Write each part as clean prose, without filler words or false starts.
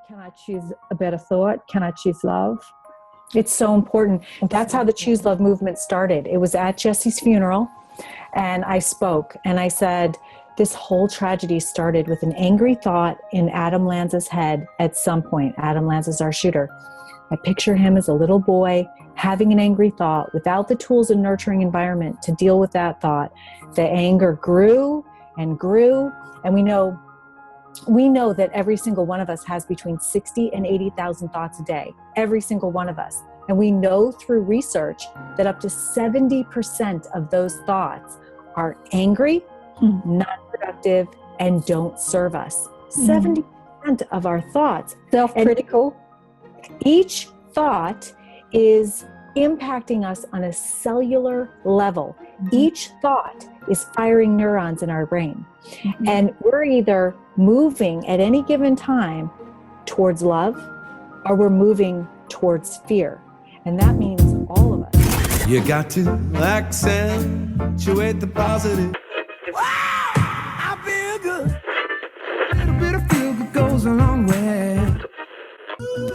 Can I choose a better thought? Can I choose love? It's so important. That's how the Choose Love movement started. It was at Jesse's funeral, and I spoke, and I said, this whole tragedy started with an angry thought in Adam Lanza's head at some point. Adam Lanza's our shooter. I picture him as a little boy having an angry thought without the tools and nurturing environment to deal with that thought. The anger grew and grew, and we know that every single one of us has between 60 and 80,000 thoughts a day, every single one of us. And we know through research that up to 70% of those thoughts are angry, non-productive, and don't serve us. 70% of our thoughts. Self-critical. Each thought is impacting us on a cellular level. Each thought is firing neurons in our brain. And we're either moving at any given time towards love, or we're moving towards fear. And that means all of us. You got to accentuate the positive. Wow, I feel good. A little bit of feel good goes a long way.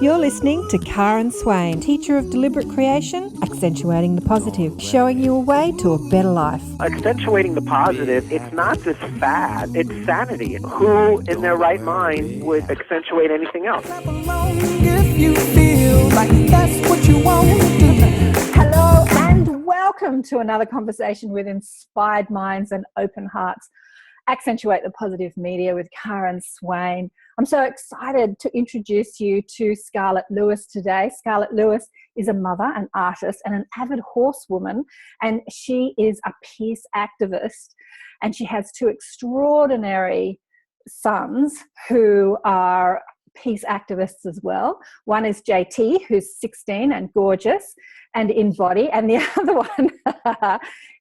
You're listening to Karen Swain, teacher of deliberate creation, accentuating the positive, showing you a way to a better life. Accentuating the positive, it's not just fad, it's sanity. Who in their right mind would accentuate anything else? If you feel like that's what you want to do. Hello and welcome to another conversation with inspired minds and open hearts. Accentuate the Positive Media with Karen Swain. I'm so excited to introduce you to Scarlett Lewis today. Scarlett Lewis is a mother, an artist, and an avid horsewoman, and she is a peace activist, and she has two extraordinary sons who are peace activists as well. One is JT, who's 16 and gorgeous and in body, and the other one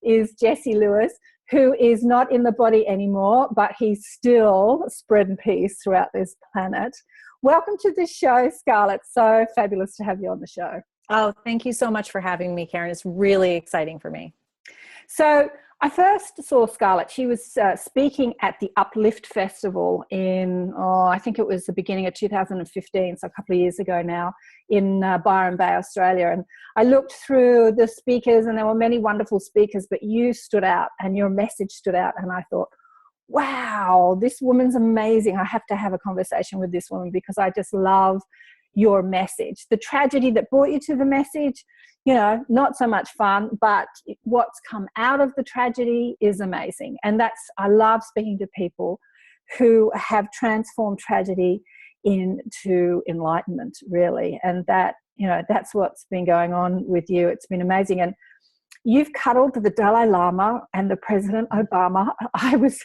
is Jesse Lewis, who is not in the body anymore, but he's still spreading peace throughout this planet. Welcome to the show, Scarlett. So fabulous to have you on the show. Oh, thank you so much for having me, Karen. It's really exciting for me. So I first saw Scarlett. She was speaking at the Uplift Festival in, I think it was the beginning of 2015, so a couple of years ago now, in Byron Bay, Australia. And I looked through the speakers, and there were many wonderful speakers, but you stood out and your message stood out. And I thought, wow, this woman's amazing. I have to have a conversation with this woman because I just love your message. The tragedy that brought you to the message, you know, not so much fun, but what's come out of the tragedy is amazing. And I love speaking to people who have transformed tragedy into enlightenment, really. And that, you know, that's what's been going on with you. It's been amazing. And you've cuddled the Dalai Lama and the President Obama. I was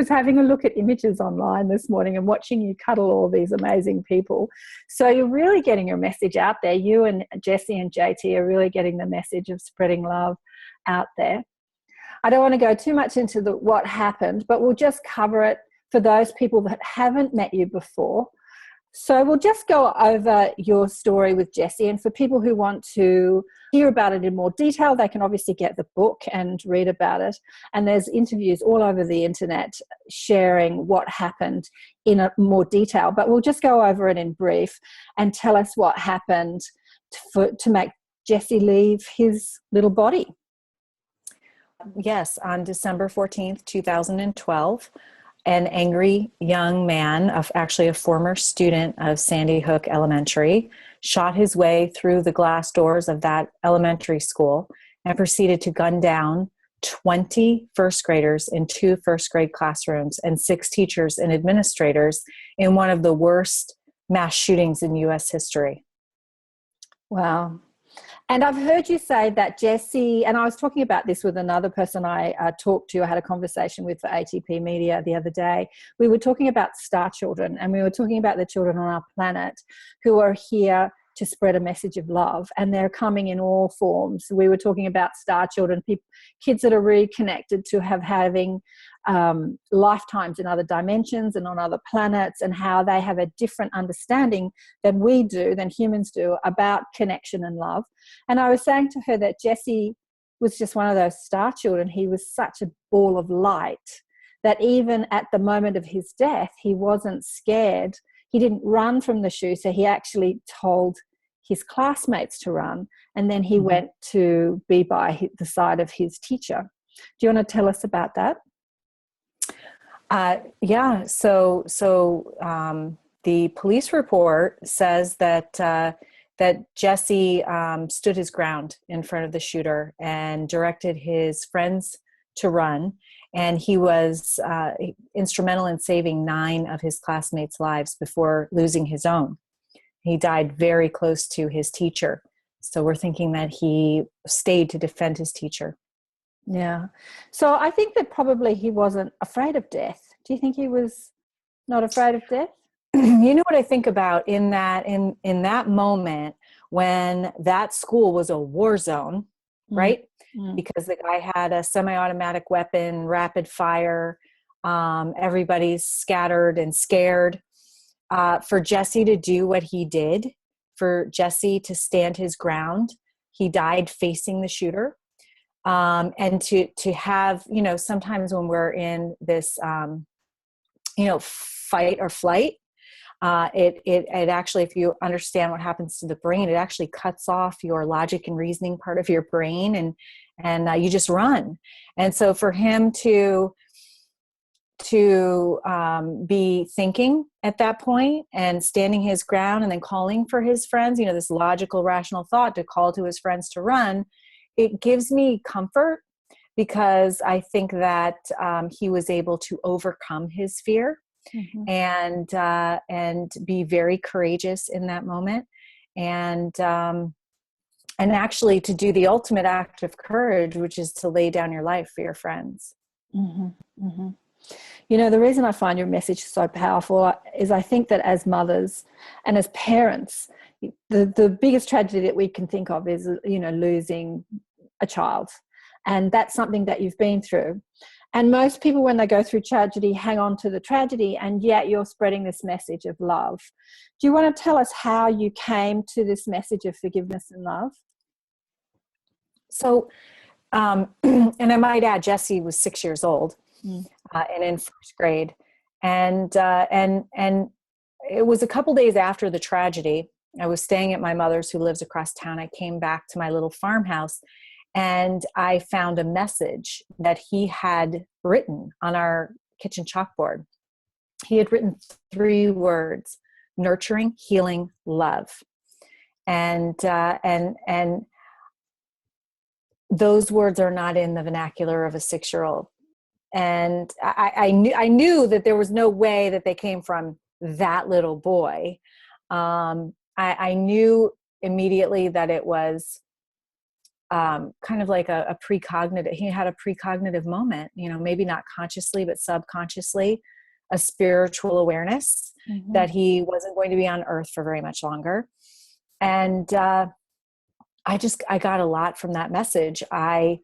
having a look at images online this morning and watching you cuddle all these amazing people. So you're really getting your message out there. You and Jesse and JT are really getting the message of spreading love out there. I don't want to go too much into what happened, but we'll just cover it for those people that haven't met you before. So we'll just go over your story with Jesse, and for people who want to hear about it in more detail, they can obviously get the book and read about it. And there's interviews all over the internet sharing what happened in a more detail, but we'll just go over it in brief and tell us what happened to make Jesse leave his little body. Yes, on December 14th, 2012, an angry young man, actually a former student of Sandy Hook Elementary, shot his way through the glass doors of that elementary school and proceeded to gun down 20 first graders in 2 first grade classrooms and 6 teachers and administrators in one of the worst mass shootings in U.S. history. Wow. And I've heard you say that Jesse, and I was talking about this with another person I talked to, I had a conversation with for ATP Media the other day. We were talking about star children, and we were talking about the children on our planet who are here to spread a message of love, and they're coming in all forms. We were talking about star children, kids that are reconnected to having lifetimes in other dimensions and on other planets, and how they have a different understanding than humans do about connection and love. And I was saying to her that Jesse was just one of those star children. He was such a ball of light that even at the moment of his death, he wasn't scared. he didn't run from the shoe. So he actually told his classmates to run, and then he went to be by the side of his teacher. Do you want to tell us about that? Yeah. So the police report says that Jesse stood his ground in front of the shooter and directed his friends to run. And he was instrumental in saving 9 of his classmates' lives before losing his own. He died very close to his teacher. So we're thinking that he stayed to defend his teacher. Yeah. So I think that probably he wasn't afraid of death. Do you think he was not afraid of death? You know what I think about in that moment when that school was a war zone, right? Because the guy had a semi-automatic weapon, rapid fire, everybody's scattered and scared. For Jesse to do what he did, for Jesse to stand his ground, he died facing the shooter. And to have, sometimes when we're in this, fight or flight, it actually, if you understand what happens to the brain, it actually cuts off your logic and reasoning part of your brain, and you just run. And so for him to be thinking at that point and standing his ground and then calling for his friends, this logical, rational thought to call to his friends to run, it gives me comfort, because I think that he was able to overcome his fear and be very courageous in that moment, and actually to do the ultimate act of courage, which is to lay down your life for your friends. The reason I find your message so powerful is I think that as mothers and as parents, the biggest tragedy that we can think of is, losing a child. And that's something that you've been through. And most people, when they go through tragedy, hang on to the tragedy, and yet you're spreading this message of love. Do you want to tell us how you came to this message of forgiveness and love? So, and I might add, Jesse was 6 years old and in first grade. And it was a couple days after the tragedy. I was staying at my mother's, who lives across town. I came back to my little farmhouse, and I found a message that he had written on our kitchen chalkboard. He had written 3 words: nurturing, healing, love. And those words are not in the vernacular of a 6-year-old. And I knew that there was no way that they came from that little boy. I knew immediately that it was kind of like a precognitive, he had a precognitive moment, maybe not consciously, but subconsciously, a spiritual awareness that he wasn't going to be on earth for very much longer. And I got a lot from that message. I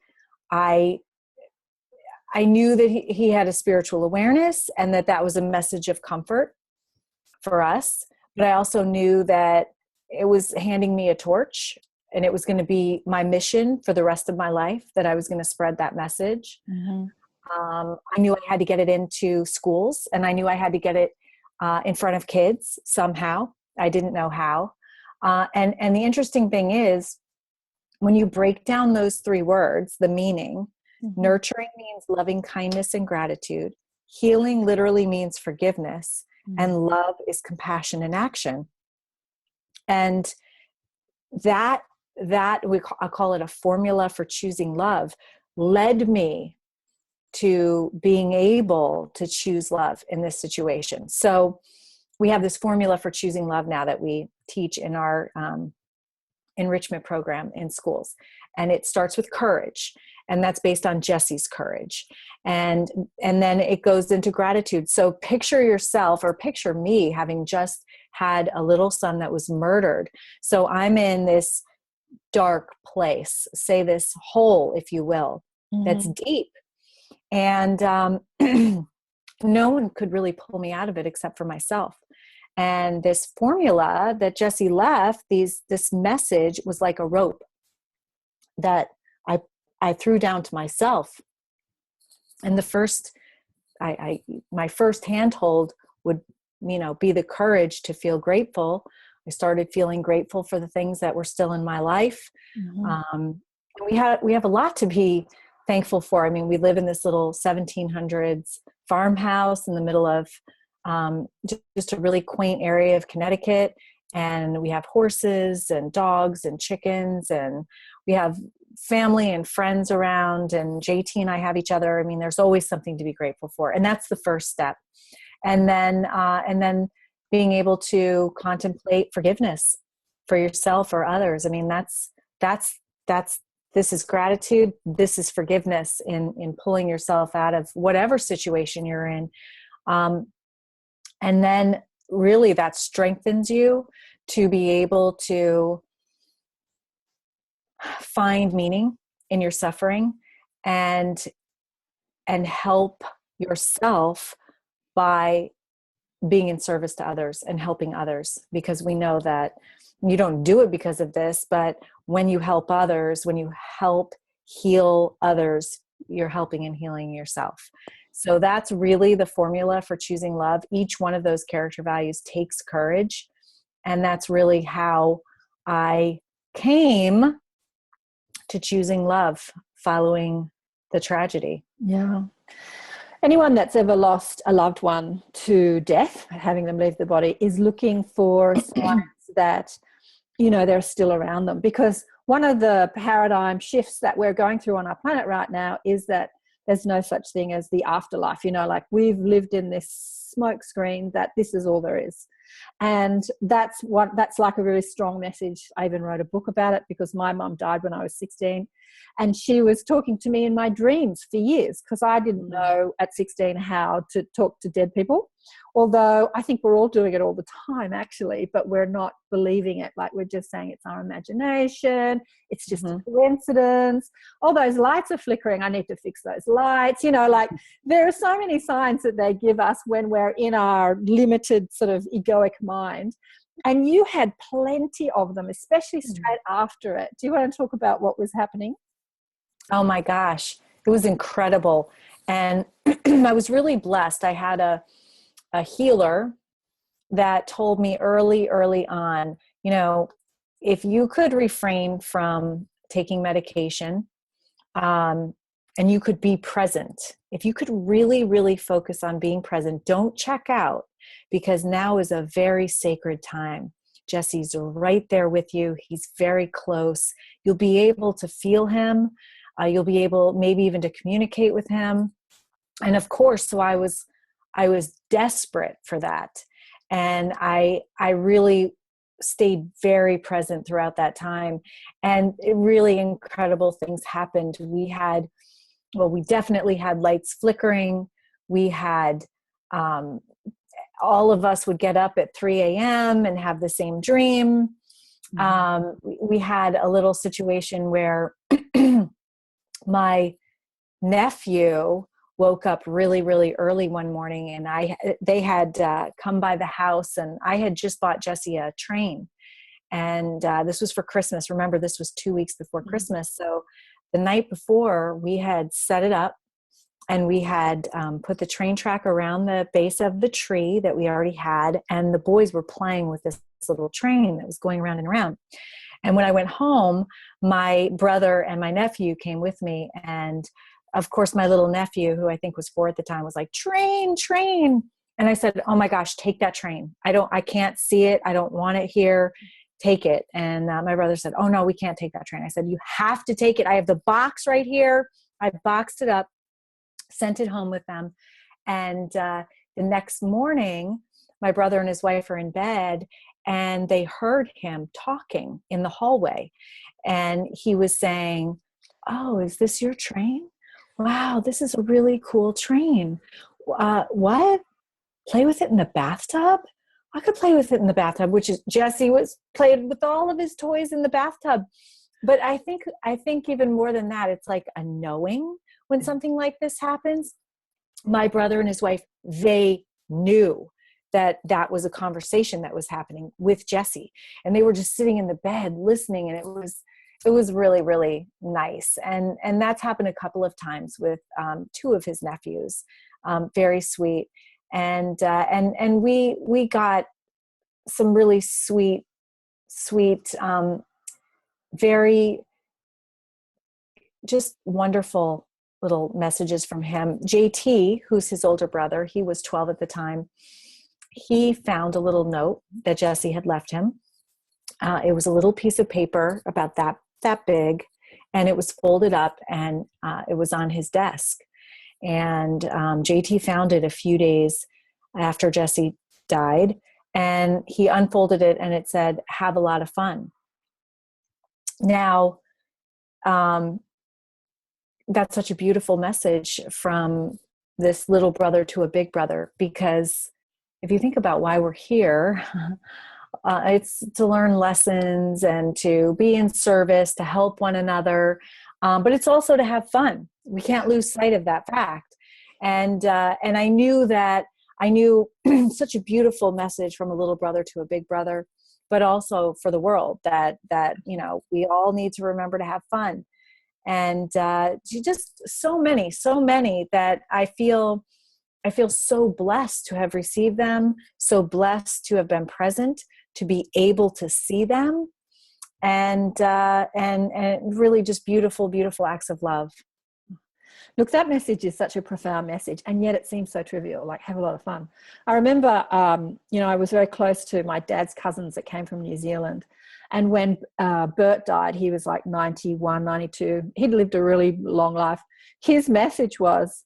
knew that he had a spiritual awareness, and that was a message of comfort for us. But I also knew that it was handing me a torch, and it was going to be my mission for the rest of my life, that I was going to spread that message. I knew I had to get it into schools, and I knew I had to get it in front of kids somehow. I didn't know how. And the interesting thing is, when you break down those 3 words, the meaning, nurturing means loving kindness and gratitude. Healing literally means forgiveness. And love is compassion in action. And I call it a formula for choosing love, led me to being able to choose love in this situation. So we have this formula for choosing love now that we teach in our enrichment program in schools. And it starts with courage. And that's based on Jesse's courage. And then it goes into gratitude. So picture yourself, or picture me, having just had a little son that was murdered. So I'm in this dark place, say this hole, if you will, that's deep. And no one could really pull me out of it except for myself. And this formula that Jesse left, this message was like a rope that I threw down to myself. And my first handhold would be the courage to feel grateful. I started feeling grateful for the things that were still in my life. And we have a lot to be thankful for. I mean, we live in this little 1700s farmhouse in the middle of just a really quaint area of Connecticut. And we have horses and dogs and chickens, and we have family and friends around, and JT and I have each other. I mean, there's always something to be grateful for. And that's the first step. And then being able to contemplate forgiveness for yourself or others. I mean, this is gratitude. This is forgiveness in pulling yourself out of whatever situation you're in. And then really that strengthens you to be able to find meaning in your suffering and help yourself by being in service to others and helping others, because we know that you don't do it because of this, but when you help others, when you help heal others, you're helping and healing yourself. So that's really the formula for choosing love. Each one of those character values takes courage. And that's really how I came to choosing love following the tragedy. Yeah. Anyone that's ever lost a loved one to death, having them leave the body, is looking for signs that, they're still around them. Because one of the paradigm shifts that we're going through on our planet right now is that there's no such thing as the afterlife. Like we've lived in this smoke screen that this is all there is. And that's like a really strong message. I even wrote a book about it because my mum died when I was 16, and she was talking to me in my dreams for years because I didn't know at 16 how to talk to dead people. Although I think we're all doing it all the time actually, but we're not believing it. Like we're just saying it's our imagination. It's just a coincidence. All those lights are flickering. I need to fix those lights. Like there are so many signs that they give us when we're in our limited sort of egoic mind. And you had plenty of them, especially straight after it. Do you want to talk about what was happening? Oh my gosh, it was incredible. And I was really blessed. I had a healer that told me early on, if you could refrain from taking medication, and you could be present, if you could really, really focus on being present, don't check out, because now is a very sacred time. Jesse's right there with you. He's very close. You'll be able to feel him. You'll be able maybe even to communicate with him. And of course, so I was desperate for that. And I really stayed very present throughout that time. And really incredible things happened. We definitely had lights flickering. We had, all of us would get up at 3 a.m. and have the same dream. We had a little situation where my nephew woke up really, really early one morning, and they had come by the house, and I had just bought Jesse a train. And this was for Christmas. Remember, this was 2 weeks before Christmas. So the night before, we had set it up, and we had put the train track around the base of the tree that we already had. And the boys were playing with this little train that was going around and around. And when I went home, my brother and my nephew came with me. And of course, my little nephew, who I think was 4 at the time, was like, train. And I said, oh my gosh, take that train. I can't see it. I don't want it here. Take it. And my brother said, oh no, we can't take that train. I said, you have to take it. I have the box right here. I boxed it up, sent it home with them. And the next morning, my brother and his wife are in bed, and they heard him talking in the hallway. And he was saying, oh, is this your train? Wow, this is a really cool train. What? Play with it in the bathtub? I could play with it in the bathtub, which is Jesse played with all of his toys in the bathtub. But I think even more than that, it's like a knowing when something like this happens. My brother and his wife, they knew that was a conversation that was happening with Jesse, and they were just sitting in the bed listening, and it was really, really nice. And that's happened a couple of times with 2 of his nephews. Very sweet. and we got some really sweet, very just wonderful little messages from him. JT, who's his older brother, he was 12 at the time. He found a little note that Jesse had left him. It was a little piece of paper about that big, and it was folded up, and it was on his desk. And JT found it a few days after Jesse died, and he unfolded it, and it said, "Have a lot of fun." Now, that's such a beautiful message from this little brother to a big brother, because if you think about why we're here, it's to learn lessons and to be in service, to help one another. But it's also to have fun. We can't lose sight of that fact. And I knew such a beautiful message from a little brother to a big brother, but also for the world that, we all need to remember to have fun. And just so many that I feel so blessed to have received them, so blessed to have been present, to be able to see them, and really just beautiful, beautiful acts of love. Look, that message is such a profound message, and yet it seems so trivial, like have a lot of fun. I remember, I was very close to my dad's cousins that came from New Zealand. And when Bert died, he was like 91, 92. He'd lived a really long life. His message was,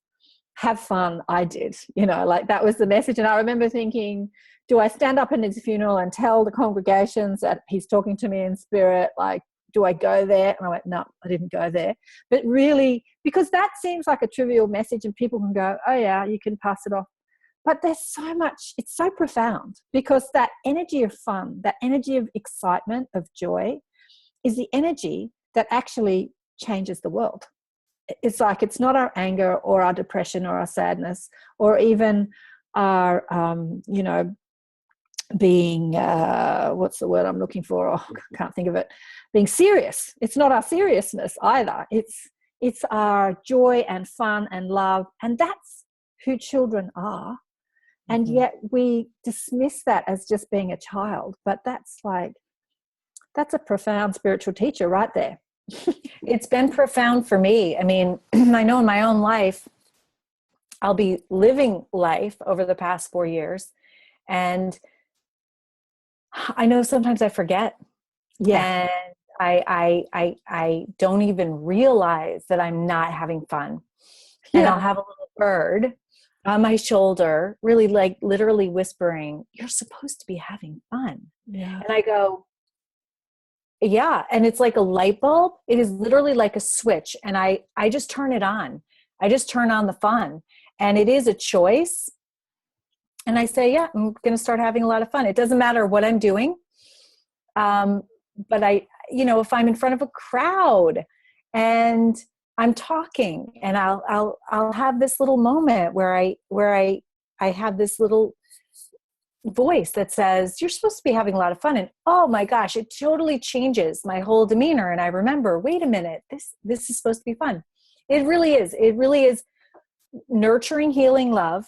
have fun. I did, like that was the message. And I remember thinking, do I stand up in his funeral and tell the congregations that he's talking to me in spirit? Like, do I go there? And I went, no, I didn't go there. But really, because that seems like a trivial message and people can go, oh yeah, you can pass it off. But there's so much, it's so profound, because that energy of fun, that energy of excitement, of joy, is the energy that actually changes the world. It's like, it's not our anger or our depression or our sadness or even our, being, what's the word I'm looking for? Oh, I can't think of it. Being serious. It's not our seriousness either. It's our joy and fun and love. And that's who children are. And yet we dismiss that as just being a child. But that's a profound spiritual teacher right there. It's been profound for me. I mean, I know in my own life, I'll be living life over the past 4 years. And I know sometimes I forget. Yeah. And I don't even realize that I'm not having fun. And I'll have a little bird on my shoulder, really like literally whispering, "You're supposed to be having fun." Yeah. And I go, yeah. And it's like a light bulb. It is literally like a switch. And I just turn it on. I just turn on the fun. And it is a choice. And I say, yeah, I'm going to start having a lot of fun. It doesn't matter what I'm doing. But if I'm in front of a crowd and I'm talking, and I'll have this little moment where I have this little voice that says, "You're supposed to be having a lot of fun." And oh my gosh, it totally changes my whole demeanor. And I remember, wait a minute, this is supposed to be fun. It really is. It really is nurturing, healing love.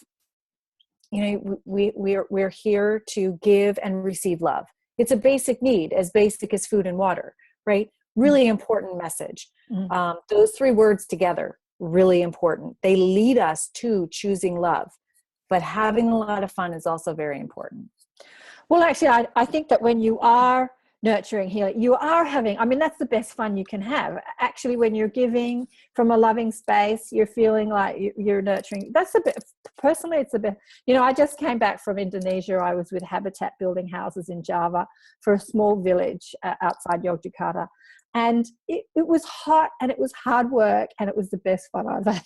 We're here to give and receive love. It's a basic need, as basic as food and water, right? Really important message. Those 3 words together, really important. They lead us to choosing love, but having a lot of fun is also very important. Well, actually, I think that when you are nurturing, healing, you are having, that's the best fun you can have. Actually, when you're giving from a loving space, you're feeling like you're nurturing. That's the best. Personally, it's the best. I just came back from Indonesia. I was with Habitat building houses in Java for a small village outside Yogyakarta. And it was hot and it was hard work and it was the best fun I've had.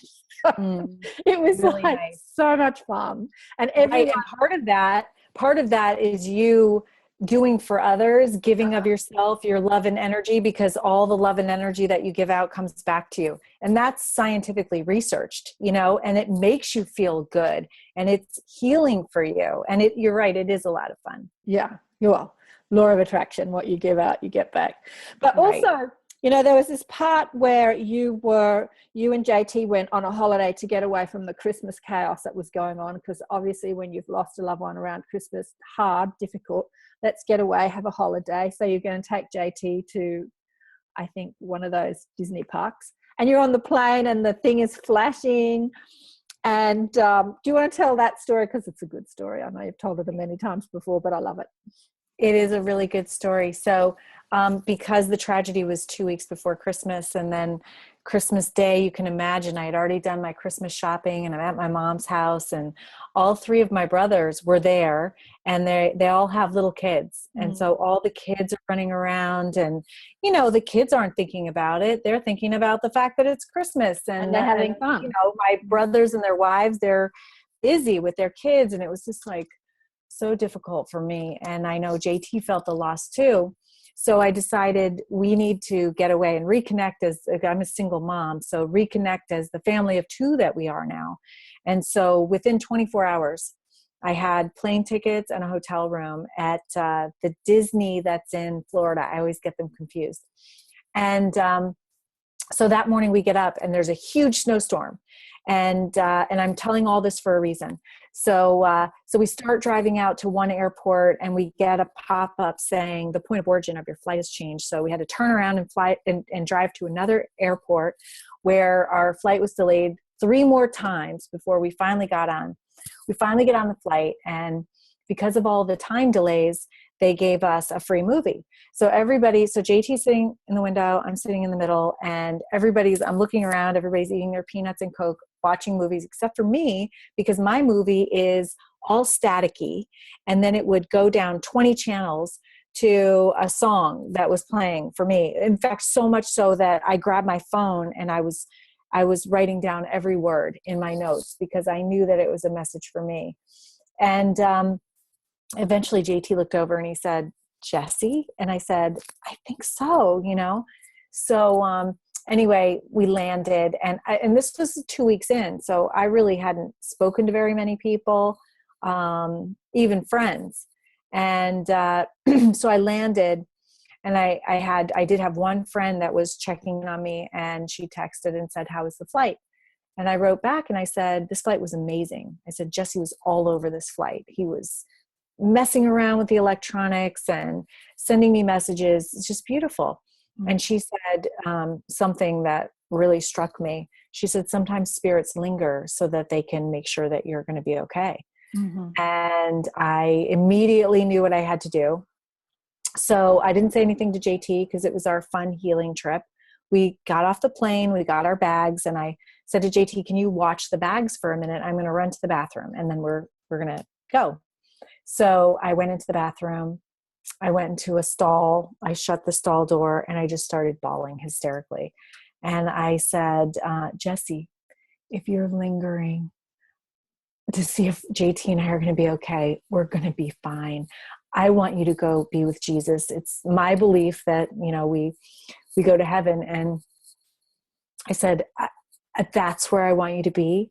It was really nice. So much fun. And everyone, and part of that is you doing for others, giving of yourself, your love and energy, because all the love and energy that you give out comes back to you. And that's scientifically researched, and it makes you feel good and it's healing for you. And you're right, it is a lot of fun. Yeah, you are. Law of attraction, what you give out, you get back. But also, You know, there was this part where you and JT went on a holiday to get away from the Christmas chaos that was going on, because obviously when you've lost a loved one around Christmas, hard, difficult. Let's get away, have a holiday. So you're going to take JT to, I think, one of those Disney parks. And you're on the plane and the thing is flashing. And do you want to tell that story? Because it's a good story. I know you've told it many times before, but I love it. It is a really good story. So because the tragedy was 2 weeks before Christmas, and then Christmas Day, you can imagine I had already done my Christmas shopping, and I'm at my mom's house, and all three of my brothers were there, and they all have little kids. And so all the kids are running around, and, you know, the kids aren't thinking about it. They're thinking about the fact that it's Christmas, and they're having fun. You know, my brothers and their wives, they're busy with their kids. And it was just like so difficult for me. And I know JT felt the loss too. So I decided we need to get away and reconnect I'm a single mom. So reconnect as the family of two that we are now. And so within 24 hours, I had plane tickets and a hotel room at the Disney that's in Florida. I always get them confused. And so that morning we get up and there's a huge snowstorm. And I'm telling all this for a reason. So we start driving out to one airport, and we get a pop-up saying the point of origin of your flight has changed. So we had to turn around and fly and drive to another airport where our flight was delayed 3 more times before we finally got on. We finally get on the flight, and because of all the time delays, they gave us a free movie. So JT's sitting in the window, I'm sitting in the middle, and I'm looking around, everybody's eating their peanuts and Coke, watching movies, except for me, because my movie is all staticky. And then it would go down 20 channels to a song that was playing for me. In fact, so much so that I grabbed my phone and I was writing down every word in my notes because I knew that it was a message for me. And eventually JT looked over and he said, "Jessie?" And I said, "I think so, you know?" So anyway, we landed, and this was 2 weeks in. So I really hadn't spoken to very many people, even friends. And so I landed, and I did have one friend that was checking on me, and she texted and said, "How was the flight?" And I wrote back and I said, "This flight was amazing." I said, "Jesse was all over this flight. He was messing around with the electronics and sending me messages. It's just beautiful." Mm-hmm. And she said something that really struck me. She said, "Sometimes spirits linger so that they can make sure that you're going to be okay." Mm-hmm. And I immediately knew what I had to do. So I didn't say anything to JT because it was our fun healing trip. We got off the plane, we got our bags, and I said to JT, "Can you watch the bags for a minute? I'm going to run to the bathroom, and then we're going to go." So I went into the bathroom. I went into a stall. I shut the stall door, and I just started bawling hysterically. And I said, "Jesse, if you're lingering to see if JT and I are going to be okay, we're going to be fine. I want you to go be with Jesus. It's my belief that, you know, we go to heaven." And I said, "That's where I want you to be.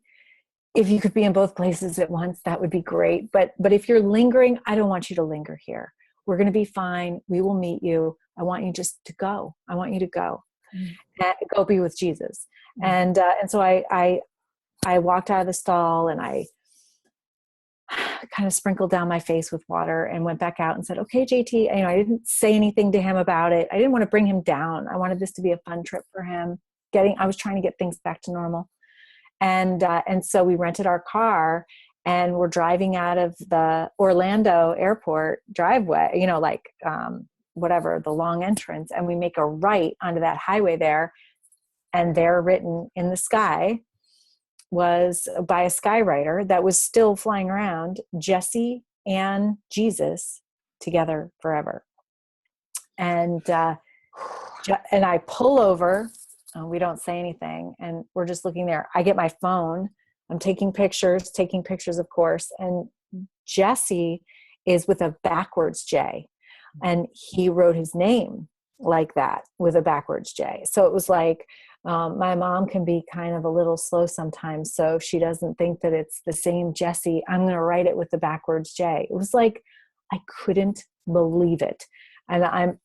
If you could be in both places at once, that would be great. But if you're lingering, I don't want you to linger here. We're going to be fine. We will meet you. I want you just to go. I want you to go, go be with Jesus." Mm-hmm. And so I walked out of the stall, and I kind of sprinkled down my face with water and went back out and said, "Okay, JT." I didn't say anything to him about it. I didn't want to bring him down. I wanted this to be a fun trip for him. I was trying to get things back to normal. And so we rented our car, and we're driving out of the Orlando airport driveway, whatever, the long entrance. And we make a right onto that highway there. And there, written in the sky, was by a skywriter that was still flying around, "Jesse and Jesus together forever." And I pull over. We don't say anything, and we're just looking there. I get my phone. I'm taking pictures, of course. And Jesse is with a backwards J, and he wrote his name like that with a backwards J. So it was like, my mom can be kind of a little slow sometimes. So if she doesn't think that it's the same Jesse, I'm going to write it with the backwards J. It was like, I couldn't believe it. And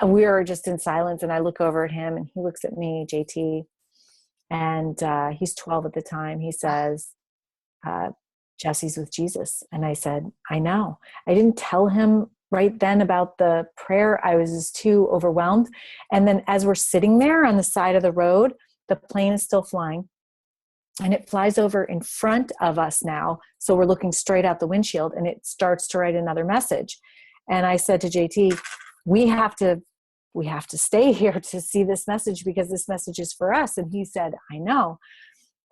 we were just in silence, and I look over at him and he looks at me, JT, and he's 12 at the time. He says, Jesse's with Jesus. And I said, I know. I didn't tell him right then about the prayer. I was just too overwhelmed. And then as we're sitting there on the side of the road, the plane is still flying, and it flies over in front of us now. So we're looking straight out the windshield, and it starts to write another message. And I said to JT, we have to stay here to see this message, because this message is for us. And he said, I know.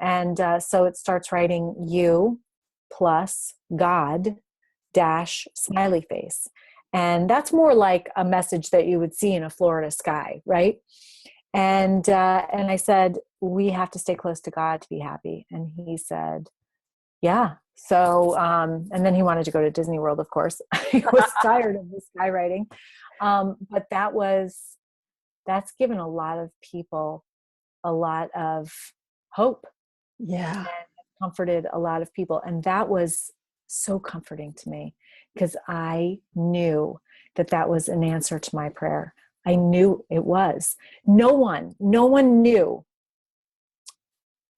And so it starts writing you plus God dash smiley face. And that's more like a message that you would see in a Florida sky, right? And I said, we have to stay close to God to be happy. And he said, yeah. So, and then he wanted to go to Disney World, of course. He was tired of the skywriting. But that's given a lot of people a lot of hope. Yeah. And comforted a lot of people. And that was so comforting to me, because I knew that was an answer to my prayer. I knew it was. No one knew.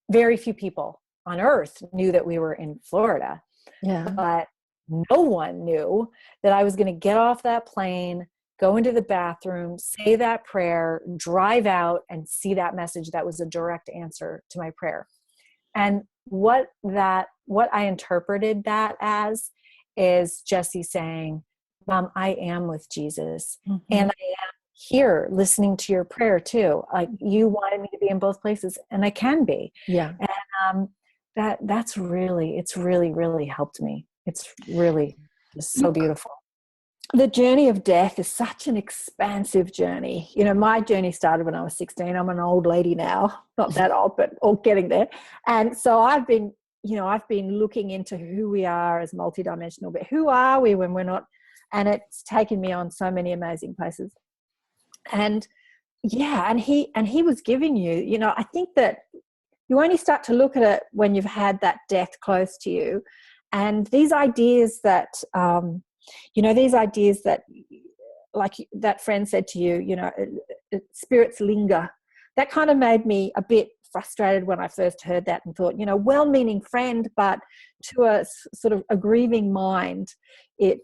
Very few people on earth knew that we were in Florida. Yeah. But no one knew that I was going to get off that plane, go into the bathroom, say that prayer, drive out, and see that message that was a direct answer to my prayer. And what I interpreted that as is Jesse saying, Mom, I am with Jesus. Mm-hmm. And I am here listening to your prayer too. Like, you wanted me to be in both places, and I can be. Yeah. And it's really, really helped me. It's really just so beautiful. The journey of death is such an expansive journey. You know, my journey started when I was 16. I'm an old lady now, not that old, but all getting there. And so I've been looking into who we are as multidimensional, but who are we when we're not? And it's taken me on so many amazing places. And yeah, and he was giving you, you know, I think that you only start to look at it when you've had that death close to you. And these ideas that, these ideas that, like that friend said to you, you know, spirits linger. That kind of made me a bit frustrated when I first heard that, and thought, you know, well-meaning friend, but to a sort of a grieving mind, it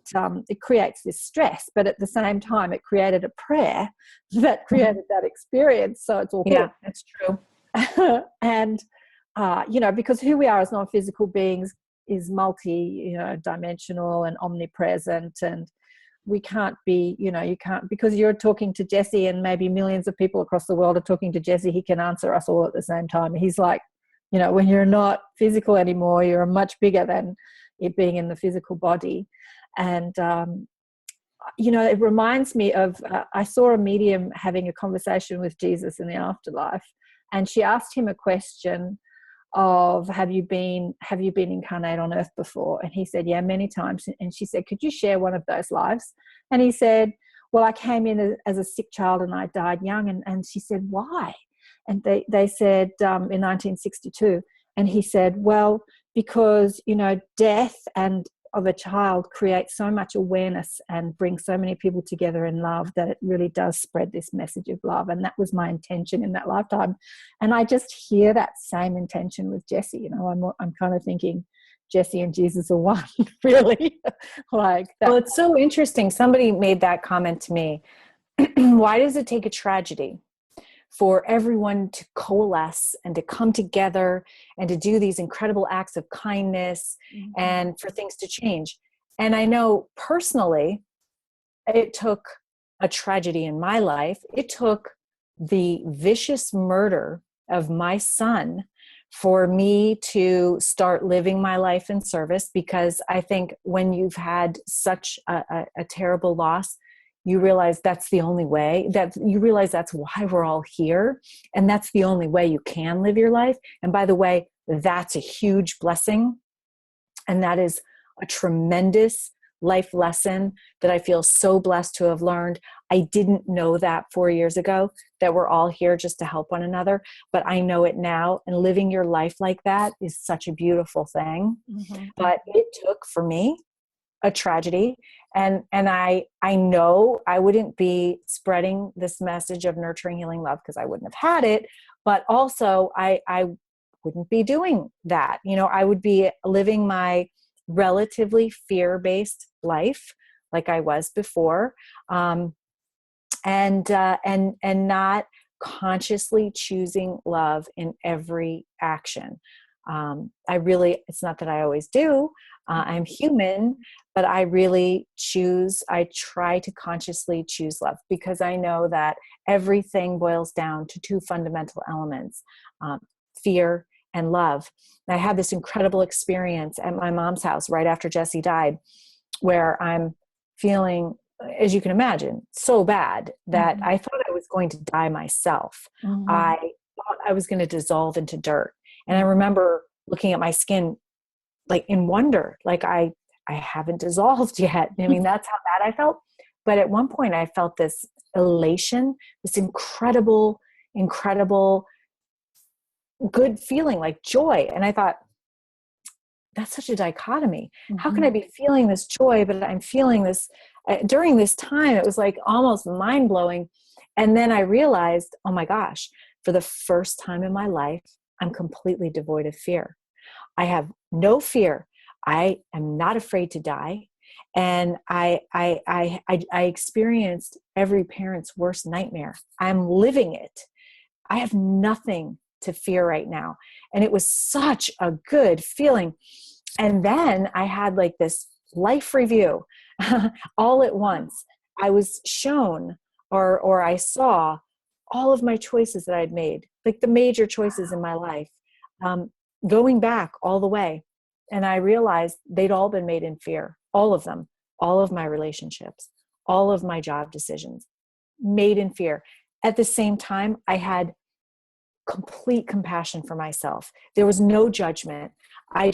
creates this stress. But at the same time, it created a prayer that created that experience. So it's all good. Yeah, that's true. And because who we are as non-physical beings is dimensional and omnipresent, and we can't be, you can't, because you're talking to Jesse and maybe millions of people across the world are talking to Jesse, he can answer us all at the same time. He's like, when you're not physical anymore, you're much bigger than it being in the physical body. And, it reminds me of, I saw a medium having a conversation with Jesus in the afterlife, and she asked him a question of, have you been incarnate on earth before? And he said, yeah, many times. And she said, could you share one of those lives? And he said, well, I came in as a sick child and I died young. And she said, why? And they said, in 1962. And he said, well, because, death of a child creates so much awareness and brings so many people together in love that it really does spread this message of love. And that was my intention in that lifetime. And I just hear that same intention with Jesse. I'm kind of thinking Jesse and Jesus are one, really. Like that. Well, it's so interesting. Somebody made that comment to me. Why does it take a tragedy for everyone to coalesce and to come together and to do these incredible acts of kindness, mm-hmm. and for things to change? And I know personally, it took a tragedy in my life. It took the vicious murder of my son for me to start living my life in service, because I think when you've had such a terrible loss, you realize that's the only way, that you realize that's why we're all here. And that's the only way you can live your life. And by the way, that's a huge blessing. And that is a tremendous life lesson that I feel so blessed to have learned. I didn't know that 4 years ago, that we're all here just to help one another, but I know it now. And living your life like that is such a beautiful thing. Mm-hmm. But it took, for me, a tragedy. And I know I wouldn't be spreading this message of nurturing, healing, love because I wouldn't have had it. But also I wouldn't be doing that. You know, I would be living my relatively fear-based life like I was before. And not consciously choosing love in every action. It's not that I always do. I'm human, but I try to consciously choose love because I know that everything boils down to two fundamental elements, fear and love. And I had this incredible experience at my mom's house right after Jesse died, where I'm feeling, as you can imagine, so bad that I thought I was going to die myself. I thought I was going to dissolve into dirt. And I remember looking at my skin like in wonder, like I haven't dissolved yet. I mean, that's how bad I felt. But at one point I felt this elation, this incredible good feeling, like joy. And I thought, that's such a dichotomy. How can I be feeling this joy, but I'm feeling this during this time? It was like almost mind blowing. And then I realized, oh my gosh, for the first time in my life, I'm completely devoid of fear. I have no fear. I am not afraid to die. And I experienced every parent's worst nightmare. I'm living it. I have nothing to fear right now. And it was such a good feeling. And then I had like this life review all at once. I was shown or I saw all of my choices that I'd made, like the major choices in my life, going back all the way. And I realized they'd all been made in fear, all of them, all of my relationships, all of my job decisions, made in fear. At the same time, I had complete compassion for myself. There was no judgment. I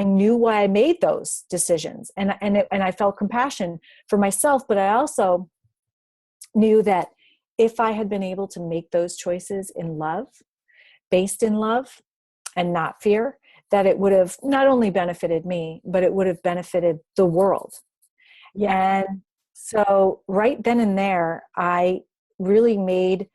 knew why I made those decisions, and I felt compassion for myself. But I also knew that if I had been able to make those choices in love, based in love and not fear, that it would have not only benefited me, but it would have benefited the world. Yeah. And so right then and there, I really made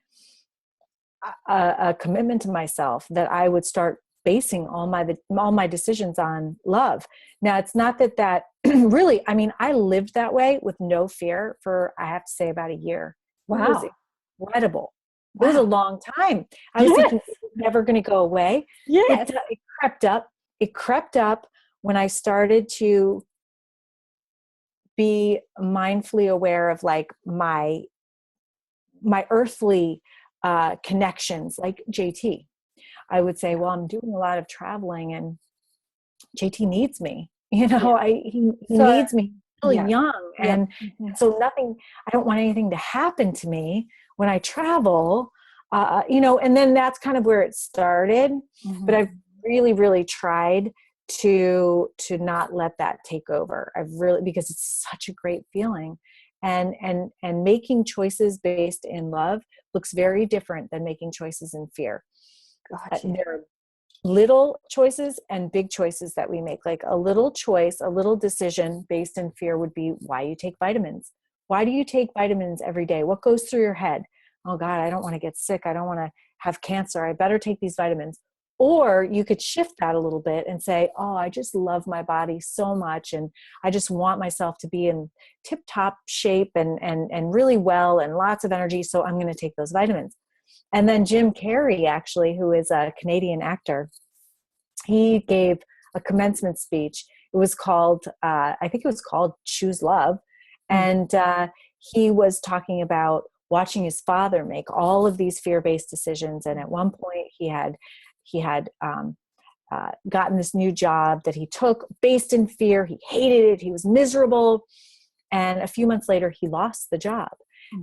a commitment to myself that I would start basing all my decisions on love. Now, it's not that really, I mean, I lived that way with no fear for, I have to say, about a year. Wow. It was incredible. Wow. It was a long time. I was thinking it was never going to go away. Yes. It crept up. It crept up when I started to be mindfully aware of like my earthly connections, like JT. I would say, well, I'm doing a lot of traveling and JT needs me, you know, he needs me really young. And so I don't want anything to happen to me when I travel, you know, and then that's kind of where it started. But I've really, really tried to not let that take over. Because it's such a great feeling. And making choices based in love looks very different than making choices in fear. Gotcha. There are little choices and big choices that we make. Like a little choice, a little decision based in fear would be why you take vitamins. Why do you take vitamins every day? What goes through your head? Oh God, I don't want to get sick. I don't want to have cancer. I better take these vitamins. Or you could shift that a little bit and say, oh, I just love my body so much. And I just want myself to be in tip-top shape and really well and lots of energy. So I'm going to take those vitamins. And then Jim Carrey, actually, who is a Canadian actor, he gave a commencement speech. It was called, I think it was called Choose Love. And he was talking about watching his father make all of these fear-based decisions. And at one point he had gotten this new job that he took based in fear. He hated it. He was miserable. And a few months later, he lost the job.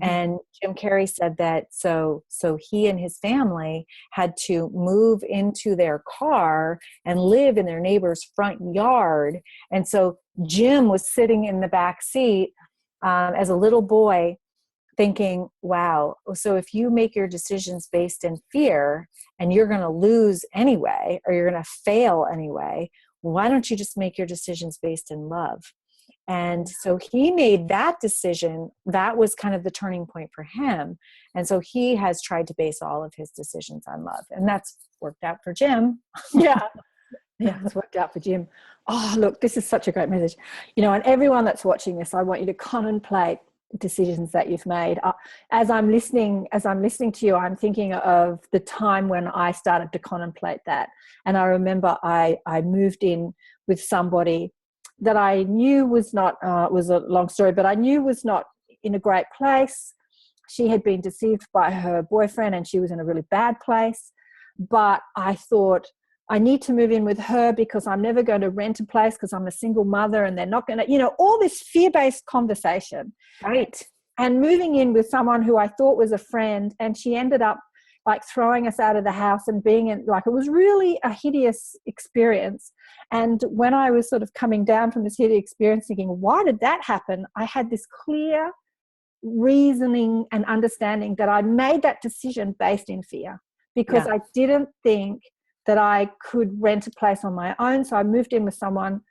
And Jim Carrey said that so he and his family had to move into their car and live in their neighbor's front yard. And so Jim was sitting in the back seat as a little boy thinking, wow, so if you make your decisions based in fear and you're going to lose anyway, or you're going to fail anyway, why don't you just make your decisions based in love? And so he made that decision. That was kind of the turning point for him. And so he has tried to base all of his decisions on love. And that's worked out for Jim. Yeah. Yeah, it's worked out for Jim. Oh, look, this is such a great message. You know, and everyone that's watching this, I want you to contemplate decisions that you've made. As I'm listening to you, I'm thinking of the time when I started to contemplate that. And I remember I moved in with somebody that I knew was not, was a long story, but I knew was not in a great place. She had been deceived by her boyfriend and she was in a really bad place. But I thought, I need to move in with her because I'm never going to rent a place because I'm a single mother and they're not going to, you know, all this fear-based conversation. Right. And moving in with someone who I thought was a friend, and she ended up like throwing us out of the house and being in, like, it was really a hideous experience. And when I was sort of coming down from this hideous experience thinking, why did that happen? I had this clear reasoning and understanding that I made that decision based in fear because I didn't think that I could rent a place on my own. So I moved in with someone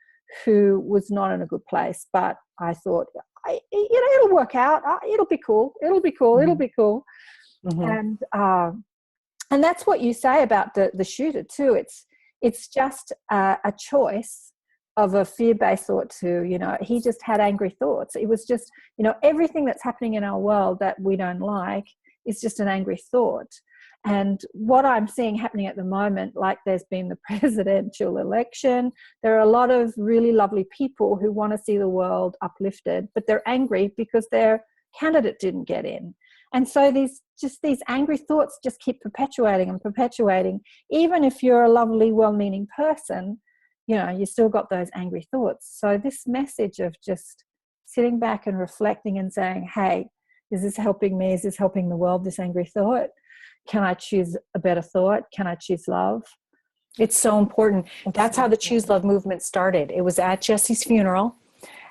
who was not in a good place. But I thought, it'll work out. It'll be cool. It'll be cool. It'll be cool. Mm-hmm. And that's what you say about the shooter too. It's just a choice of a fear-based thought to, you know, he just had angry thoughts. It was just, you know, everything that's happening in our world that we don't like is just an angry thought. And what I'm seeing happening at the moment, like there's been the presidential election, there are a lot of really lovely people who want to see the world uplifted, but they're angry because their candidate didn't get in. And so these angry thoughts just keep perpetuating and perpetuating. Even if you're a lovely, well-meaning person, you know, you still got those angry thoughts. So this message of just sitting back and reflecting and saying, hey, is this helping me? Is this helping the world, this angry thought? Can I choose a better thought? Can I choose love? It's so important. That's how the Choose Love movement started. It was at Jesse's funeral,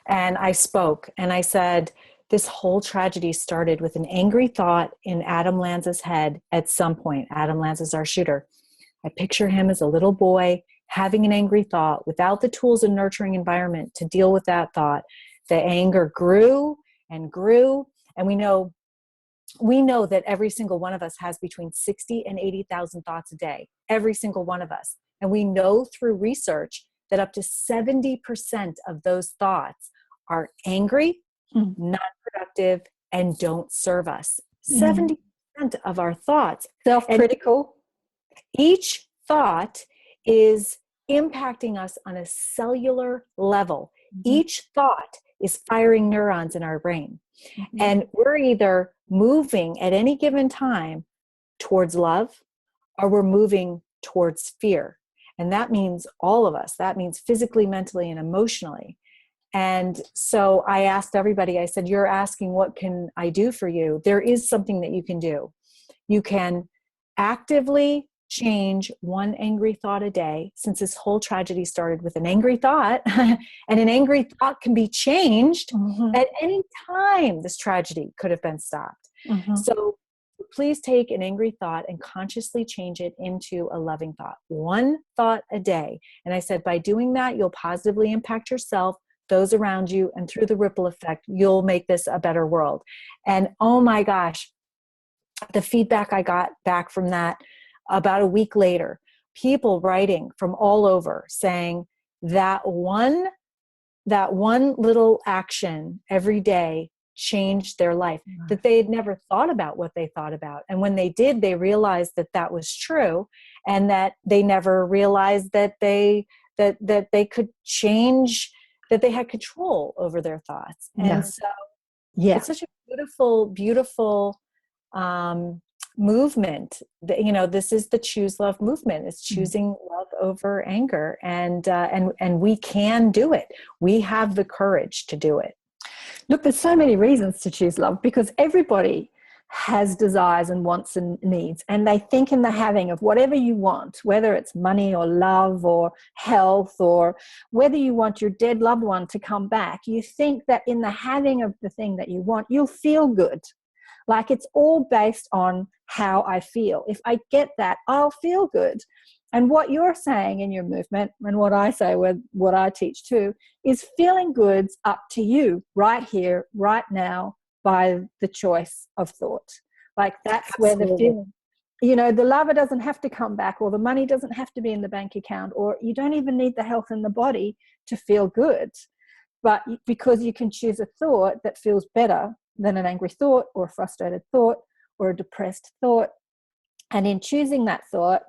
and I spoke, and I said, this whole tragedy started with an angry thought in Adam Lanza's head at some point. Adam Lanza is our shooter. I picture him as a little boy having an angry thought without the tools and nurturing environment to deal with that thought. The anger grew and grew, and we know that every single one of us has between 60 and 80,000 thoughts a day, every single one of us. And we know through research that up to 70% of those thoughts are angry, non-productive, and don't serve us. 70% of our thoughts. Self-critical. Each thought is impacting us on a cellular level. Each thought is firing neurons in our brain. And we're either moving at any given time towards love or we're moving towards fear. And that means all of us. That means physically, mentally, and emotionally. And so I asked everybody, I said, you're asking, what can I do for you? There is something that you can do. You can actively change one angry thought a day, since this whole tragedy started with an angry thought. And an angry thought can be changed at any time. This tragedy could have been stopped. So please take an angry thought and consciously change it into a loving thought. One thought a day. And I said, by doing that, you'll positively impact yourself, those around you, and through the ripple effect, you'll make this a better world. And oh my gosh, the feedback I got back from that about a week later, people writing from all over saying that one little action every day changed their life, that they had never thought about what they thought about. And when they did, they realized that that was true, and that they never realized that they could change, that they had control over their thoughts. And so it's such a beautiful movement that, you know, this is the Choose Love movement. It's choosing love over anger, and we can do it. We have the courage to do it. Look, there's so many reasons to choose love, because everybody has desires and wants and needs, and they think in the having of whatever you want, whether it's money or love or health, or whether you want your dead loved one to come back. You think that in the having of the thing that you want, you'll feel good. Like, it's all based on how I feel. If I get that, I'll feel good. And what you're saying in your movement, and what I say, what I teach too, is feeling good's up to you right here, right now, by the choice of thought. Like that's Absolutely. where the feeling, you know, the lover doesn't have to come back, or the money doesn't have to be in the bank account, or you don't even need the health in the body to feel good. But because you can choose a thought that feels better than an angry thought or a frustrated thought or a depressed thought. And in choosing that thought,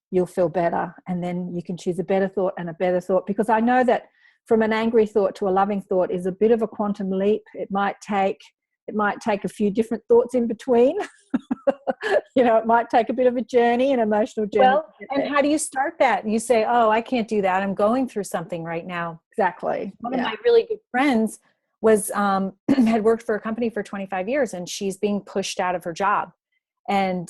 you'll feel better. And then you can choose a better thought and a better thought. Because I know that from an angry thought to a loving thought is a bit of a quantum leap. It might take a few different thoughts in between. You know, it might take a bit of a journey, an emotional journey. Well, and how do you start that? You say, oh, I can't do that. I'm going through something right now. Exactly. One of my really good friends was had worked for a company for 25 years, and she's being pushed out of her job. And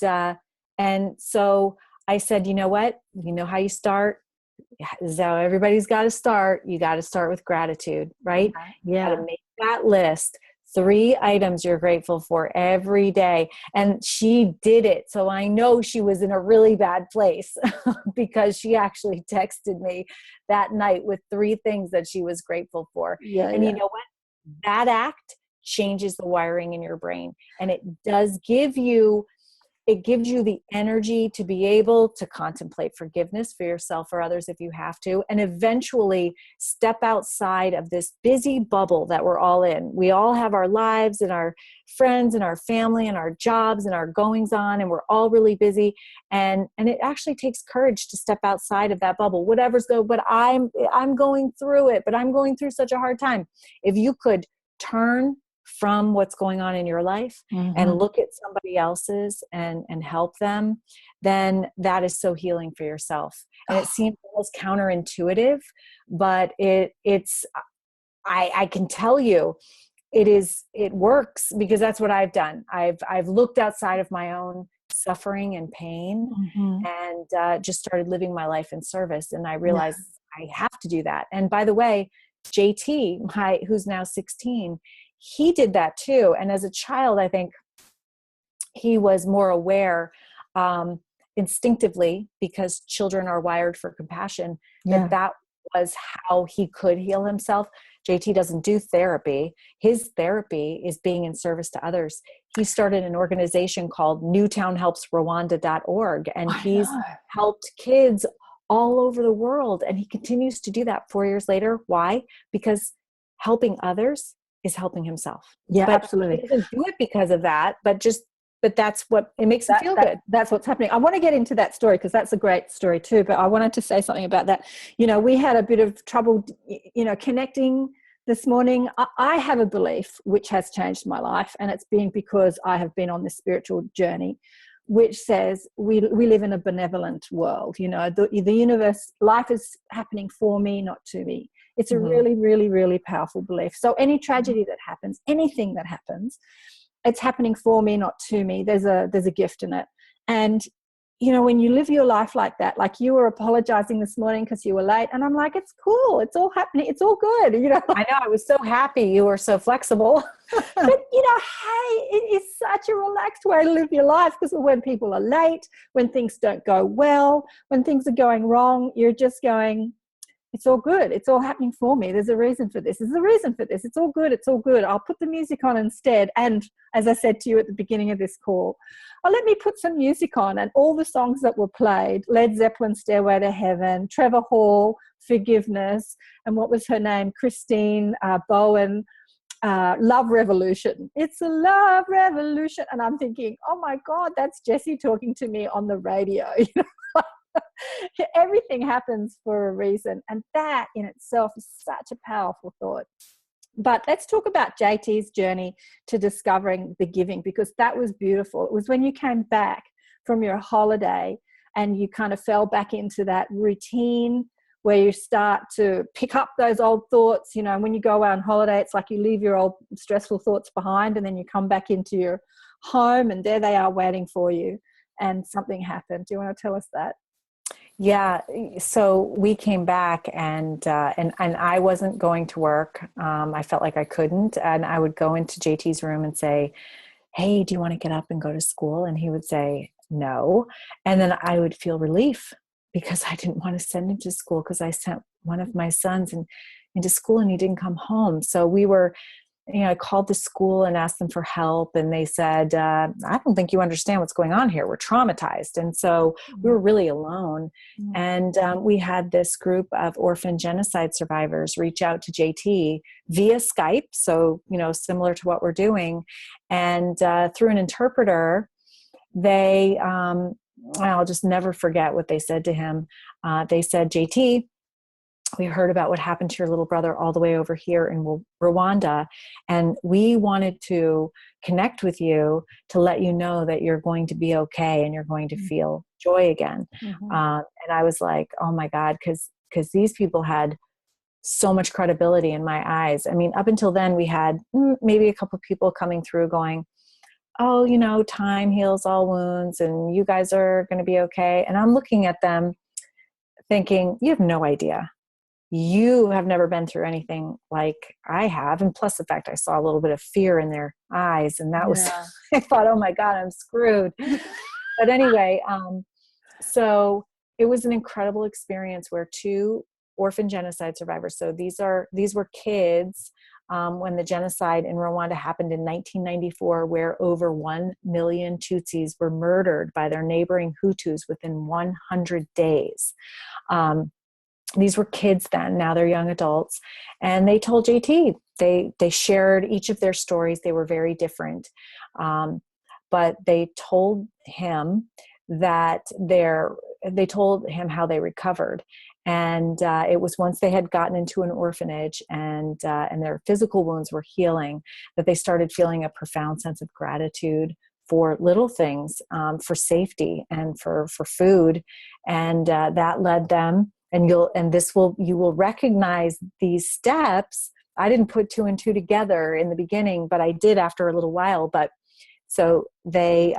so I said, you know what? You know how you start? This is how everybody's got to start. You got to start with gratitude, right? Yeah. You got to make that list. 3 items you're grateful for every day. And she did it. So I know she was in a really bad place because she actually texted me that night with 3 things that she was grateful for. Yeah. And you know what? That act changes the wiring in your brain. And it does give you, it gives you the energy to be able to contemplate forgiveness for yourself or others if you have to, and eventually step outside of this busy bubble that we're all in. We all have our lives and our friends and our family and our jobs and our goings on, and we're all really busy. And it actually takes courage to step outside of that bubble. Whatever's going, but I'm going through it, but I'm going through such a hard time. If you could turn from what's going on in your life and look at somebody else's and help them, then that is so healing for yourself. And it seems almost counterintuitive, but I can tell you it works, because that's what I've done. I've looked outside of my own suffering and pain and just started living my life in service. And I realized I have to do that. And by the way, JT, who's now 16, he did that too. And as a child, I think he was more aware instinctively, because children are wired for compassion, that was how he could heal himself. JT doesn't do therapy. His therapy is being in service to others. He started an organization called newtownhelpsrwanda.org, and he's helped kids all over the world. And he continues to do that 4 years later. Why? Because helping others is helping himself. Yeah, but absolutely. He doesn't do it because of that, but that's what it makes him feel good. That's what's happening. I want to get into that story because that's a great story too, but I wanted to say something about that. You know, we had a bit of trouble, you know, connecting this morning. I have a belief which has changed my life, and it's been because I have been on this spiritual journey, which says we live in a benevolent world. You know, the universe, life is happening for me, not to me. It's a really, really, really powerful belief. So any tragedy that happens, anything that happens, it's happening for me, not to me. There's a gift in it. And, you know, when you live your life like that, like you were apologizing this morning because you were late, and I'm like, it's cool. It's all happening. It's all good. You know, I know. I was so happy you were so flexible. But, you know, hey, it is such a relaxed way to live your life, because when people are late, when things don't go well, when things are going wrong, you're just going, it's all good. It's all happening for me. There's a reason for this. There's a reason for this. It's all good. It's all good. I'll put the music on instead. And as I said to you at the beginning of this call, let me put some music on. And all the songs that were played, Led Zeppelin, Stairway to Heaven, Trevor Hall, Forgiveness, and what was her name? Christine Bowen, Love Revolution. It's a love revolution. And I'm thinking, oh my God, that's Jessie talking to me on the radio. You know? Everything happens for a reason, and that in itself is such a powerful thought. But let's talk about JT's journey to discovering the giving, because that was beautiful. It was when you came back from your holiday and you kind of fell back into that routine where you start to pick up those old thoughts. You know, when you go on holiday, it's like you leave your old stressful thoughts behind, and then you come back into your home and there they are waiting for you, and something happened. Do you want to tell us that? Yeah. So we came back and I wasn't going to work. I felt like I couldn't. And I would go into JT's room and say, hey, do you want to get up and go to school? And he would say, no. And then I would feel relief, because I didn't want to send him to school, because I sent one of my sons into school and he didn't come home. So we were, I called the school and asked them for help, and they said, I don't think you understand what's going on here. We're traumatized. And so we were really alone. And we had this group of orphan genocide survivors reach out to JT via Skype. So, similar to what we're doing. And through an interpreter, they, I'll just never forget what they said to him. They said, JT, we heard about what happened to your little brother all the way over here in Rwanda, and we wanted to connect with you to let you know that you're going to be okay and you're going to feel joy again. And I was like, oh my God, because these people had so much credibility in my eyes. I mean, up until then, we had maybe a couple of people coming through going, oh, time heals all wounds and you guys are going to be okay. And I'm looking at them thinking, you have no idea. You have never been through anything like I have. And plus the fact I saw a little bit of fear in their eyes. And that was, I thought, oh my God, I'm screwed. But anyway, so it was an incredible experience where two orphan genocide survivors. So these were kids when the genocide in Rwanda happened in 1994, where over 1 million Tutsis were murdered by their neighboring Hutus within 100 days. These were kids then, now they're young adults. And they told JT, they shared each of their stories. They were very different. But they told him that they told him how they recovered. And it was once they had gotten into an orphanage and their physical wounds were healing, that they started feeling a profound sense of gratitude for little things, for safety and for food. And that led them, and you will recognize these steps. I didn't put two and two together in the beginning, but I did after a little while. But so they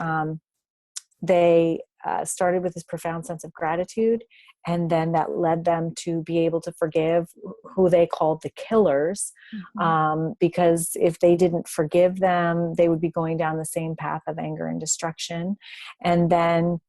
started with this profound sense of gratitude, and then that led them to be able to forgive who they called the killers, because if they didn't forgive them, they would be going down the same path of anger and destruction. And then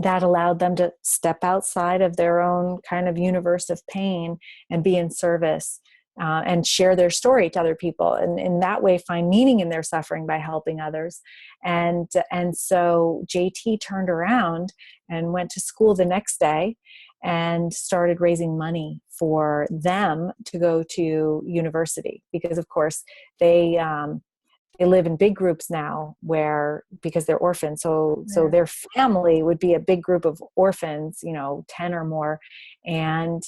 that allowed them to step outside of their own kind of universe of pain and be in service and share their story to other people, and in that way find meaning in their suffering by helping others. And so JT turned around and went to school the next day and started raising money for them to go to university, because of course they live in big groups now because they're orphans. So their family would be a big group of orphans, 10 or more. And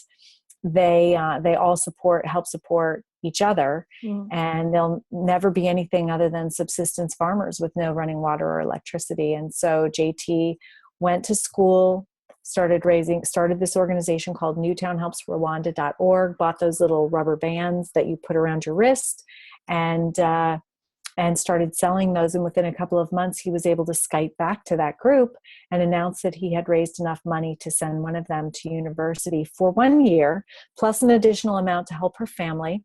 they all help support each other, and they'll never be anything other than subsistence farmers with no running water or electricity. And so JT went to school, started this organization called newtownhelpsrwanda.org, bought those little rubber bands that you put around your wrist, and started selling those. And within a couple of months, he was able to Skype back to that group and announce that he had raised enough money to send one of them to university for 1 year, plus an additional amount to help her family.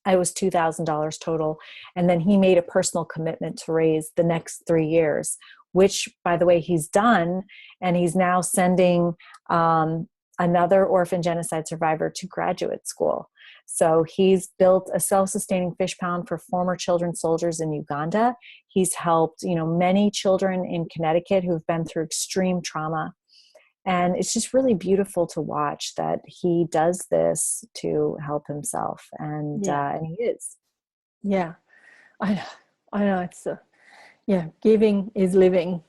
It was $2,000 total. And then he made a personal commitment to raise the next 3 years, which, by the way, he's done. And he's now sending another orphan genocide survivor to graduate school. So he's built a self-sustaining fish pound for former children soldiers in Uganda. He's helped, many children in Connecticut who've been through extreme trauma. And it's just really beautiful to watch that he does this to help himself. And he is. Yeah, I know. It's giving is living.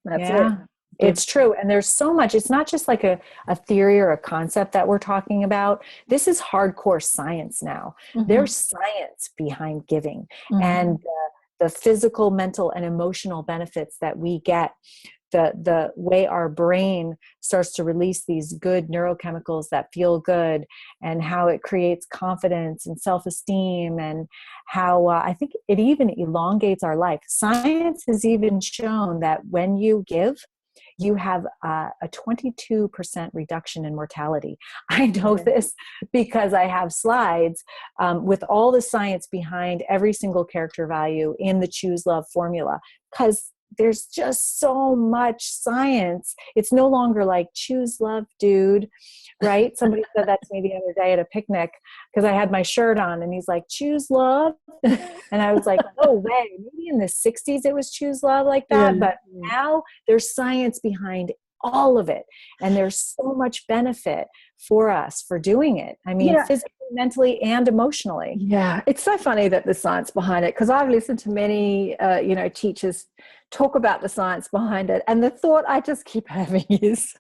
That's it. It's true. And there's so much. It's not just like a theory or a concept that we're talking about. This is hardcore science now. There's science behind giving, and the physical, mental, and emotional benefits that we get. The way our brain starts to release these good neurochemicals that feel good, and how it creates confidence and self-esteem, and how I think it even elongates our life. Science has even shown that when you give, you have a 22% reduction in mortality. I know this because I have slides with all the science behind every single character value in the Choose Love formula. Because there's just so much science. It's no longer like choose love, dude, right? Somebody said that to me the other day at a picnic because I had my shirt on and he's like, choose love. And I was like, no way. Maybe in the 60s it was choose love like that. Yeah. But now there's science behind all of it. And there's so much benefit for us for doing it. I mean, physically, mentally, and emotionally. Yeah. It's so funny that the science behind it, because I've listened to many, teachers talk about the science behind it. And the thought I just keep having is,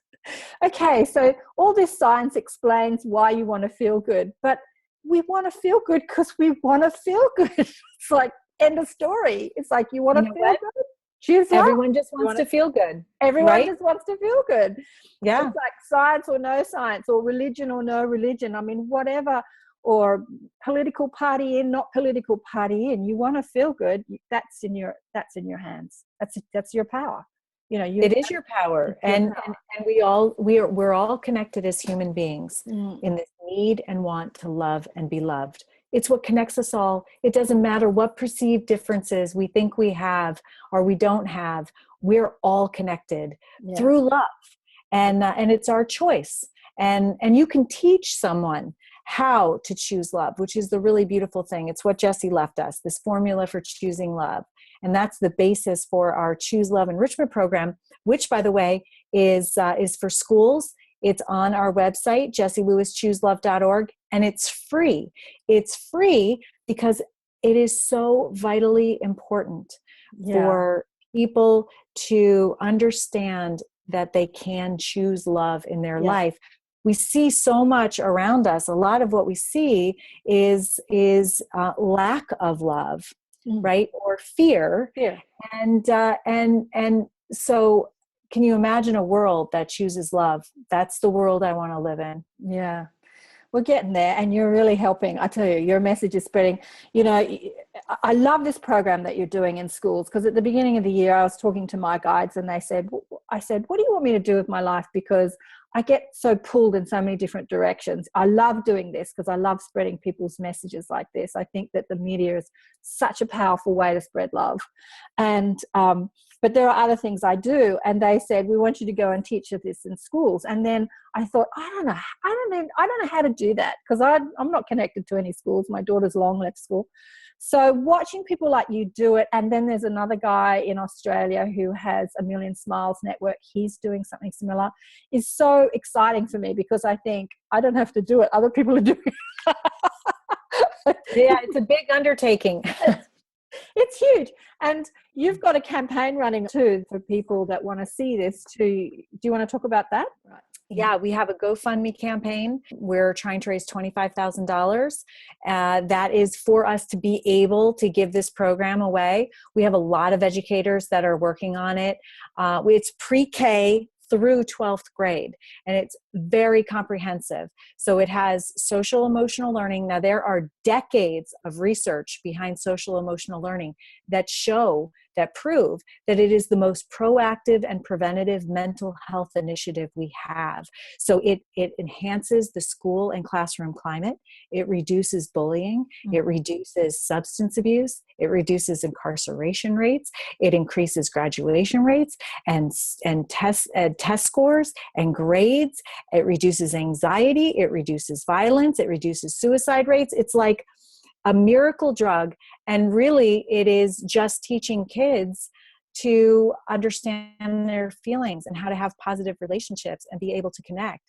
okay, so all this science explains why you want to feel good, but we want to feel good because we want to feel good. It's like, end of story. It's like, you want to feel good? Choose love. Everyone just wants to feel good. Everyone just wants to feel good. Yeah. It's like science or no science, or religion or no religion. I mean, whatever, or political party in, not political party in. You want to feel good. That's in your hands. That's your power. It is your power. And we're all connected as human beings in this need and want to love and be loved. It's what connects us all. It doesn't matter what perceived differences we think we have or we don't have. We're all connected through love, and it's our choice. And you can teach someone how to choose love, which is the really beautiful thing. It's what Jessie left us, this formula for choosing love. And that's the basis for our Choose Love Enrichment Program, which, by the way, is for schools. It's on our website, jessielewischooselove.org, and it's free. It's free because it is so vitally important for people to understand that they can choose love in their life. We see so much around us. A lot of what we see is lack of love, right? Or fear. And so can you imagine a world that chooses love? That's the world I want to live in. Yeah. We're getting there, and you're really helping. I tell you, your message is spreading. I love this program that you're doing in schools, because at the beginning of the year, I was talking to my guides and I said, what do you want me to do with my life? Because I get so pulled in so many different directions. I love doing this because I love spreading people's messages like this. I think that the media is such a powerful way to spread love. And, but there are other things I do. And they said, we want you to go and teach this in schools. And then I thought, I don't know how to do that, because I'm not connected to any schools. My daughter's long left school. So watching people like you do it, and then there's another guy in Australia who has a Million Smiles Network. He's doing something similar. Is so exciting for me, because I think I don't have to do it. Other people are doing it. Yeah, it's a big undertaking. It's huge. And you've got a campaign running too for people that want to see this too. Do you want to talk about that? Right. Yeah, we have a GoFundMe campaign. We're trying to raise $25,000. That is for us to be able to give this program away. We have a lot of educators that are working on it. It's pre-K through 12th grade, and it's very comprehensive. So it has social emotional learning. Now, there are decades of research behind social emotional learning that prove that it is the most proactive and preventative mental health initiative we have. So it enhances the school and classroom climate. It reduces bullying. It reduces substance abuse. It reduces incarceration rates. It increases graduation rates and test scores and grades. It reduces anxiety. It reduces violence. It reduces suicide rates. It's like a miracle drug. And really, it is just teaching kids to understand their feelings and how to have positive relationships and be able to connect.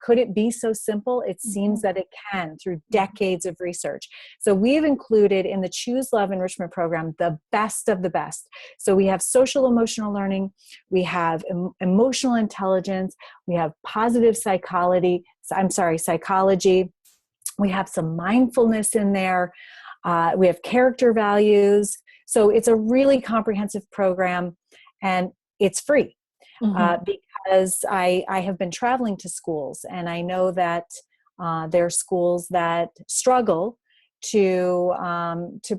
Could it be so simple? It seems that it can, through decades of research. So we've included in the Choose Love Enrichment Program the best of the best. So we have social emotional learning, we have emotional intelligence, we have positive psychology, we have some mindfulness in there, we have character values. So it's a really comprehensive program, and it's free because I have been traveling to schools, and I know that there are schools that struggle to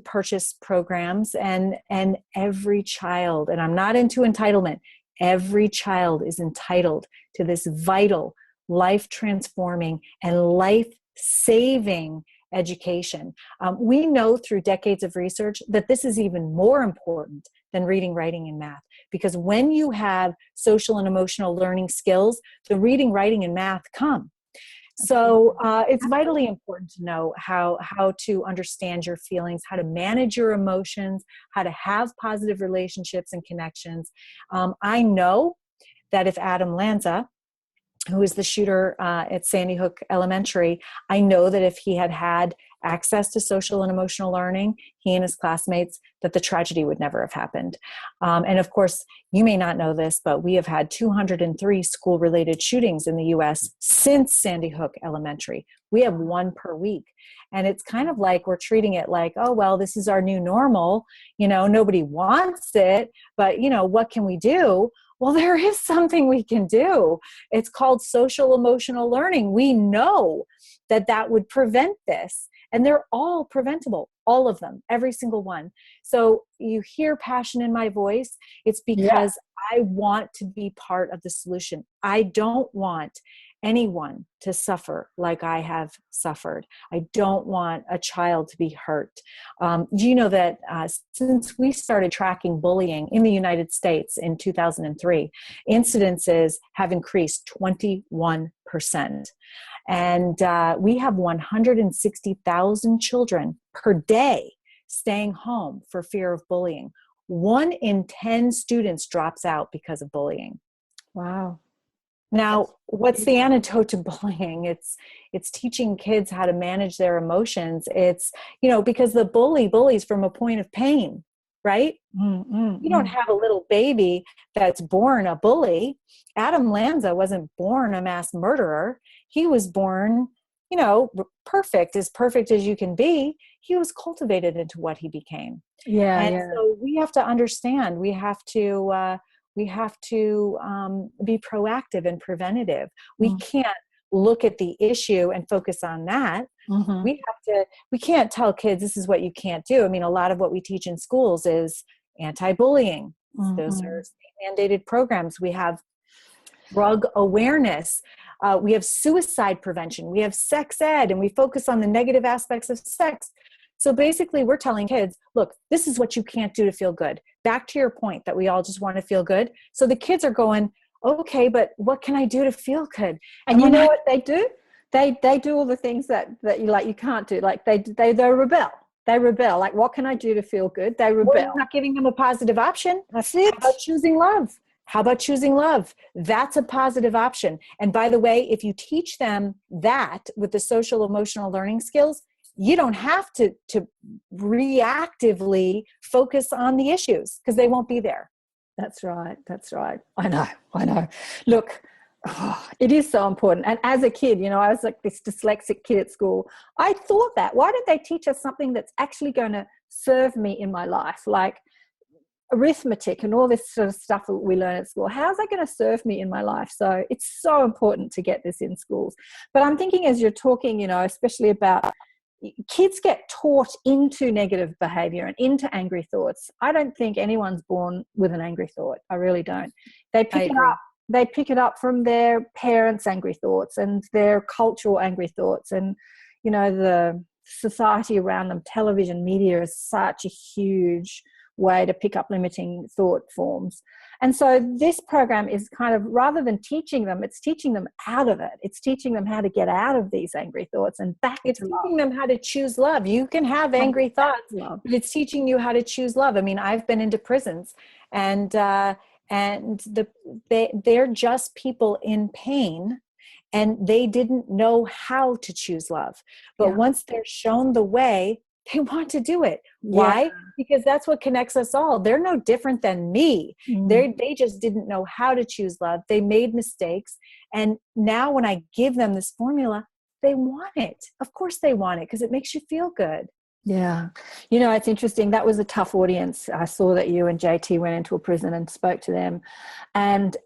purchase programs, and every child, and I'm not into entitlement, every child is entitled to this vital, life-transforming, and life-saving education. We know through decades of research that this is even more important than reading, writing, and math. Because when you have social and emotional learning skills, the reading, writing, and math come. So it's vitally important to know how to understand your feelings, how to manage your emotions, how to have positive relationships and connections. I know that if Adam Lanza, who is the shooter at Sandy Hook Elementary, I know that if he had had access to social and emotional learning, he and his classmates, that the tragedy would never have happened. And of course, you may not know this, but we have had 203 school-related shootings in the U.S. since Sandy Hook Elementary. We have one per week. And it's kind of like we're treating it like, oh, well, this is our new normal. Nobody wants it, but, what can we do? Well, there is something we can do. It's called social emotional learning. We know that would prevent this. And they're all preventable, all of them, every single one. So you hear passion in my voice. It's because I want to be part of the solution. I don't want anyone to suffer like I have suffered. I don't want a child to be hurt. Do you know that since we started tracking bullying in the United States in 2003, incidences have increased 21%. And we have 160,000 children per day staying home for fear of bullying. 1 in 10 students drops out because of bullying. Wow. Now, what's the antidote to bullying? It's teaching kids how to manage their emotions. It's, because the bullies from a point of pain, right? You don't have a little baby that's born a bully. Adam Lanza wasn't born a mass murderer. He was born, perfect as you can be. He was cultivated into what he became. So we have to understand, we have to be proactive and preventative. We can't look at the issue and focus on that. We can't tell kids this is what you can't do. I mean, a lot of what we teach in schools is anti-bullying. Those are mandated programs. We have drug awareness. We have suicide prevention. We have sex ed, and we focus on the negative aspects of sex. So basically, we're telling kids, look, this is what you can't do to feel good. Back to your point that we all just want to feel good. So the kids are going, okay, but what can I do to feel good? And you know what they do? They do all the things that you can't do. Like they rebel. They rebel. Like, what can I do to feel good? They rebel. Well, you're not giving them a positive option. That's it. How about choosing love? That's a positive option. And by the way, if you teach them that with the social emotional learning skills, you don't have to reactively focus on the issues because they won't be there. That's right. I know. Look, it is so important. And as a kid, I was like this dyslexic kid at school. I thought that, why did they teach us something that's actually going to serve me in my life? Like arithmetic and all this sort of stuff that we learn at school. How's that going to serve me in my life? So it's so important to get this in schools. But I'm thinking as you're talking, especially about kids get taught into negative behavior and into angry thoughts. I don't think anyone's born with an angry thought. I really don't. They pick it up. They pick it up from their parents' angry thoughts and their cultural angry thoughts. And, the society around them, television, media is such a huge way to pick up limiting thought forms. And so this program is kind of, rather than teaching them, it's teaching them out of it. It's teaching them how to get out of these angry thoughts and back to love. It's teaching them how to choose love. You can have angry thoughts, but it's teaching you how to choose love. I mean, I've been into prisons and they're just people in pain and they didn't know how to choose love. But once they're shown the way, they want to do it. Why? Because that's what connects us all. They're no different than me. They just didn't know how to choose love. They made mistakes. And now when I give them this formula, they want it. Of course they want it because it makes you feel good. Yeah. It's interesting. That was a tough audience. I saw that you and JT went into a prison and spoke to them. And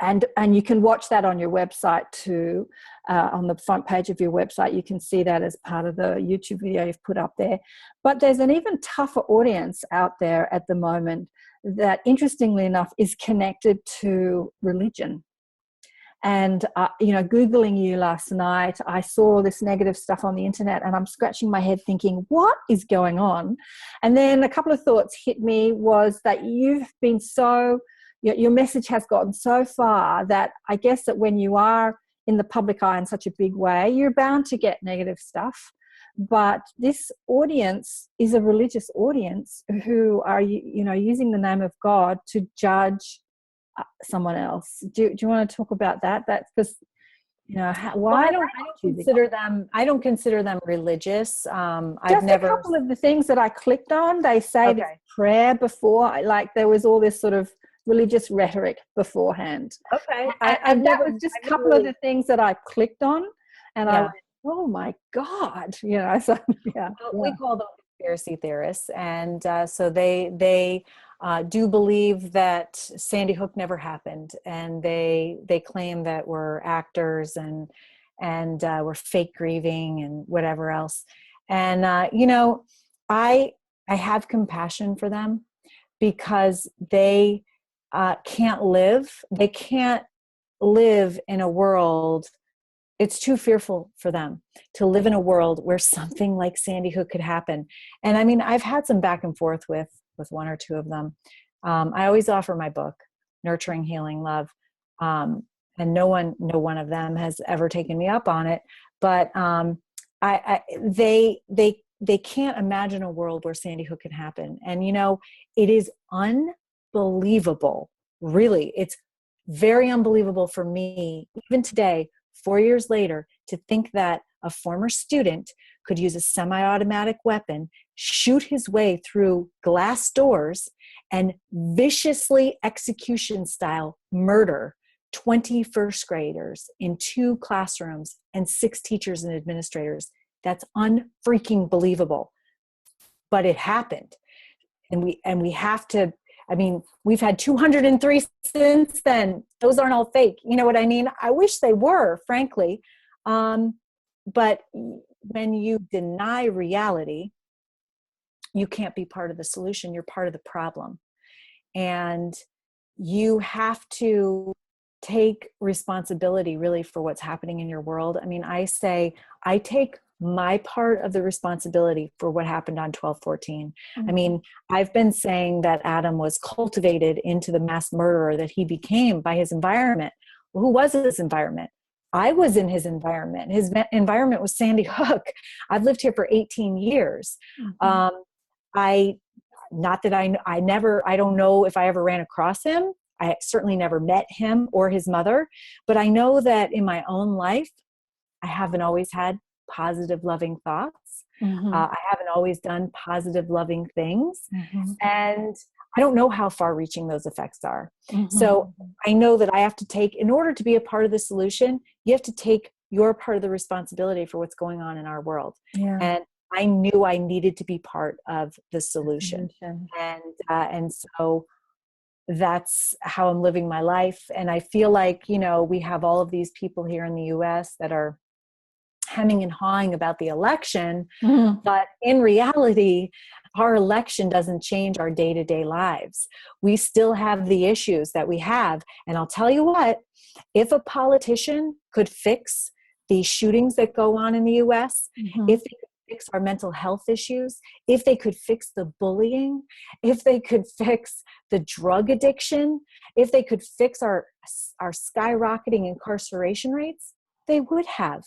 you can watch that on your website too. On the front page of your website, you can see that as part of the YouTube video you've put up there. But there's an even tougher audience out there at the moment that, interestingly enough, is connected to religion. And, Googling you last night, I saw this negative stuff on the internet, and I'm scratching my head thinking, what is going on? And then a couple of thoughts hit me, was that you've been your message has gotten so far that I guess that when you are in the public eye in such a big way, you're bound to get negative stuff. But this audience is a religious audience who are, using the name of God to judge someone else. Do you want to talk about that? That's because, why don't consider them. I don't consider them religious. I've never. A couple of the things that I clicked on, they say this prayer before, like there was all this sort of religious rhetoric beforehand. Okay, and that was just a couple of the things that I clicked on, and I went, oh my God, So we call them conspiracy theorists, and so they do believe that Sandy Hook never happened, and they claim that we're actors and we're fake grieving and whatever else. And I have compassion for them, because they can't live. They can't live in a world. It's too fearful for them to live in a world where something like Sandy Hook could happen. And I mean, I've had some back and forth with one or two of them. I always offer my book, Nurturing Healing Love. And no one of them has ever taken me up on it. But they can't imagine a world where Sandy Hook can happen. And, it is unbelievable. Really, it's very unbelievable for me, even today, 4 years later, to think that a former student could use a semi-automatic weapon, shoot his way through glass doors, and viciously execution style murder 20 first graders in 2 classrooms and 6 teachers and administrators. That's unfreaking believable. But it happened. And we have to, we've had 203 since then. Those aren't all fake. You know what I mean? I wish they were, frankly. But when you deny reality, you can't be part of the solution. You're part of the problem. And you have to take responsibility really for what's happening in your world. I take my part of the responsibility for what happened on 12/14. Mm-hmm. I've been saying that Adam was cultivated into the mass murderer that he became by his environment. Well, who was his environment? I was in his environment. His environment was Sandy Hook. I've lived here for 18 years. Mm-hmm. I don't know if I ever ran across him. I certainly never met him or his mother, but I know that in my own life, I haven't always had positive, loving thoughts. Mm-hmm. I haven't always done positive, loving things. Mm-hmm. And I don't know how far reaching those effects are. Mm-hmm. So I know that I have to take, in order to be a part of the solution, you have to take your part of the responsibility for what's going on in our world. Yeah. And I knew I needed to be part of the solution. And so that's how I'm living my life. And I feel like, we have all of these people here in the US that are hemming and hawing about the election, mm-hmm. but in reality, our election doesn't change our day-to-day lives. We still have the issues that we have. And I'll tell you what, if a politician could fix the shootings that go on in the US, mm-hmm. if they could fix our mental health issues, if they could fix the bullying, if they could fix the drug addiction, if they could fix our skyrocketing incarceration rates, they would have.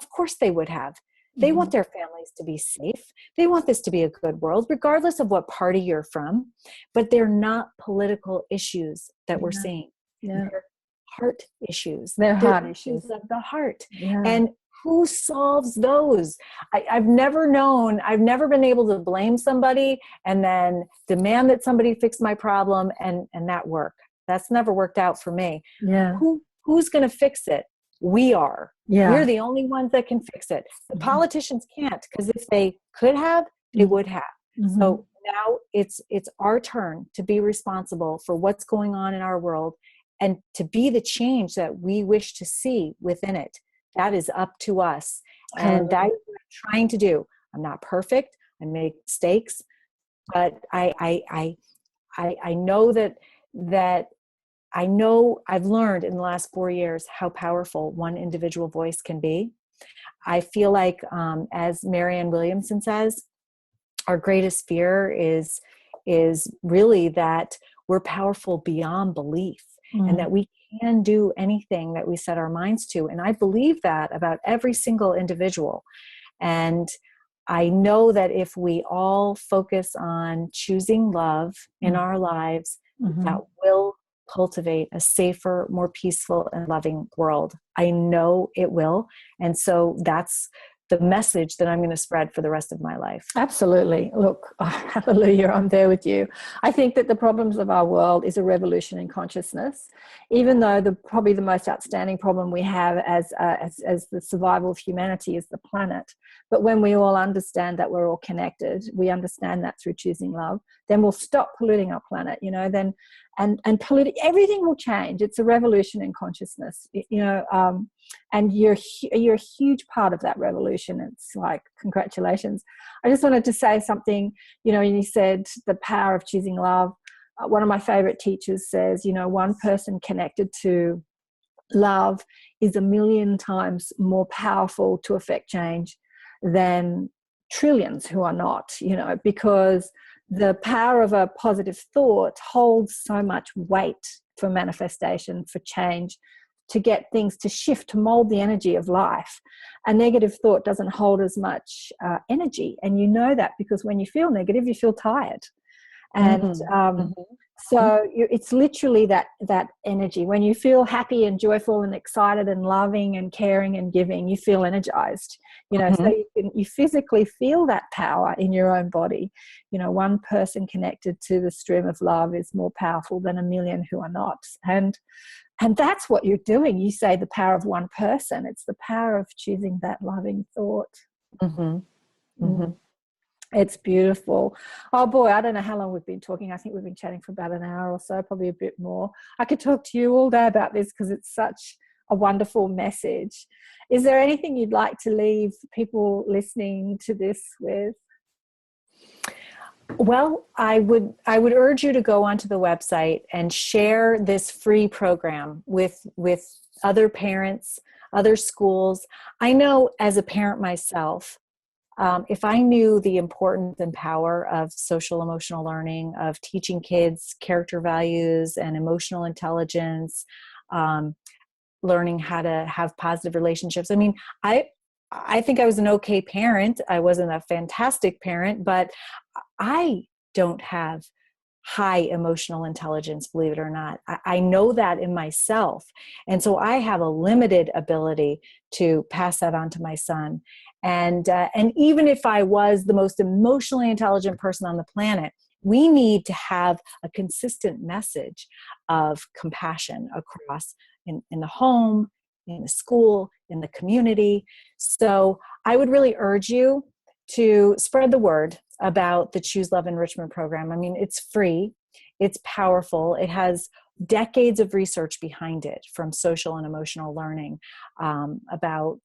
Of course they would have. They mm-hmm. want their families to be safe. They want this to be a good world, regardless of what party you're from. But they're not political issues that we're seeing. Yeah. They're heart issues. They're heart issues of the heart. Yeah. And who solves those? I've never been able to blame somebody and then demand that somebody fix my problem and that work. That's never worked out for me. Yeah. Who's going to fix it? We are. Yeah. We're the only ones that can fix it. The mm-hmm. politicians can't, because if they could have, they would have. Mm-hmm. So now it's our turn to be responsible for what's going on in our world and to be the change that we wish to see within it. That is up to us. And that is what I'm trying to do. I'm not perfect. I make mistakes, but I know that I know I've learned in the last 4 years how powerful one individual voice can be. I feel like, as Marianne Williamson says, our greatest fear is really that we're powerful beyond belief, and that we can do anything that we set our minds to. And I believe that about every single individual. And I know that if we all focus on choosing love in our lives, that will cultivate a safer, more peaceful and loving world. I know it will. And so that's the message that I'm going to spread for the rest of my life. Absolutely. Look, hallelujah, I'm there with you. I think that the problems of our world is a revolution in consciousness, even though probably the most outstanding problem we have as the survival of humanity is the planet. But when we all understand that we're all connected, we understand that through choosing love, then we'll stop polluting our planet, then and polluting, everything will change. It's a revolution in consciousness, and you're a huge part of that revolution. It's like, congratulations. I just wanted to say something, and you said the power of choosing love. One of my favorite teachers says, one person connected to love is 1,000,000 times more powerful to affect change than trillions who are not, because the power of a positive thought holds so much weight for manifestation, for change, to get things to shift, to mold the energy of life. A negative thought doesn't hold as much energy. And you know that because when you feel negative, you feel tired. And so it's literally that energy. When you feel happy and joyful and excited and loving and caring and giving, you feel energized, so you physically feel that power in your own body. One person connected to the stream of love is more powerful than 1,000,000 who are not. And that's what you're doing. You say the power of one person. It's the power of choosing that loving thought. It's beautiful. Oh boy, I don't know how long we've been talking. I think we've been chatting for about an hour or so, probably a bit more. I could talk to you all day about this because it's such a wonderful message. Is there anything you'd like to leave people listening to this with? Well, I would urge you to go onto the website and share this free program with other parents, other schools. I know as a parent myself, if I knew the importance and power of social emotional learning, of teaching kids character values and emotional intelligence, learning how to have positive relationships. I mean, I think I was an okay parent. I wasn't a fantastic parent, but I don't have high emotional intelligence, believe it or not. I know that in myself. And so I have a limited ability to pass that on to my son. And even if I was the most emotionally intelligent person on the planet, we need to have a consistent message of compassion across in the home, in the school, in the community. So I would really urge you to spread the word about the Choose Love Enrichment Program. I mean, it's free, it's powerful, it has decades of research behind it from social and emotional learning about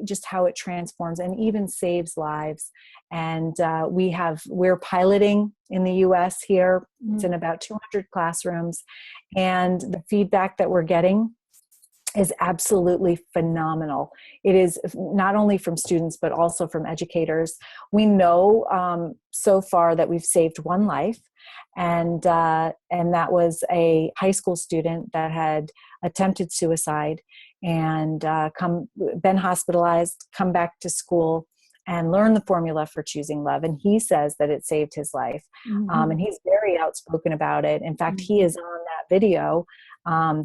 just how it transforms and even saves lives. And we're piloting in the US here. It's in about 200 classrooms. And the feedback that we're getting is absolutely phenomenal. It is not only from students, but also from educators. We know so far that we've saved one life. And that was a high school student that had attempted suicide and been hospitalized, come back to school and learn the formula for choosing love. And he says that it saved his life. And he's very outspoken about it. In fact, he is on that video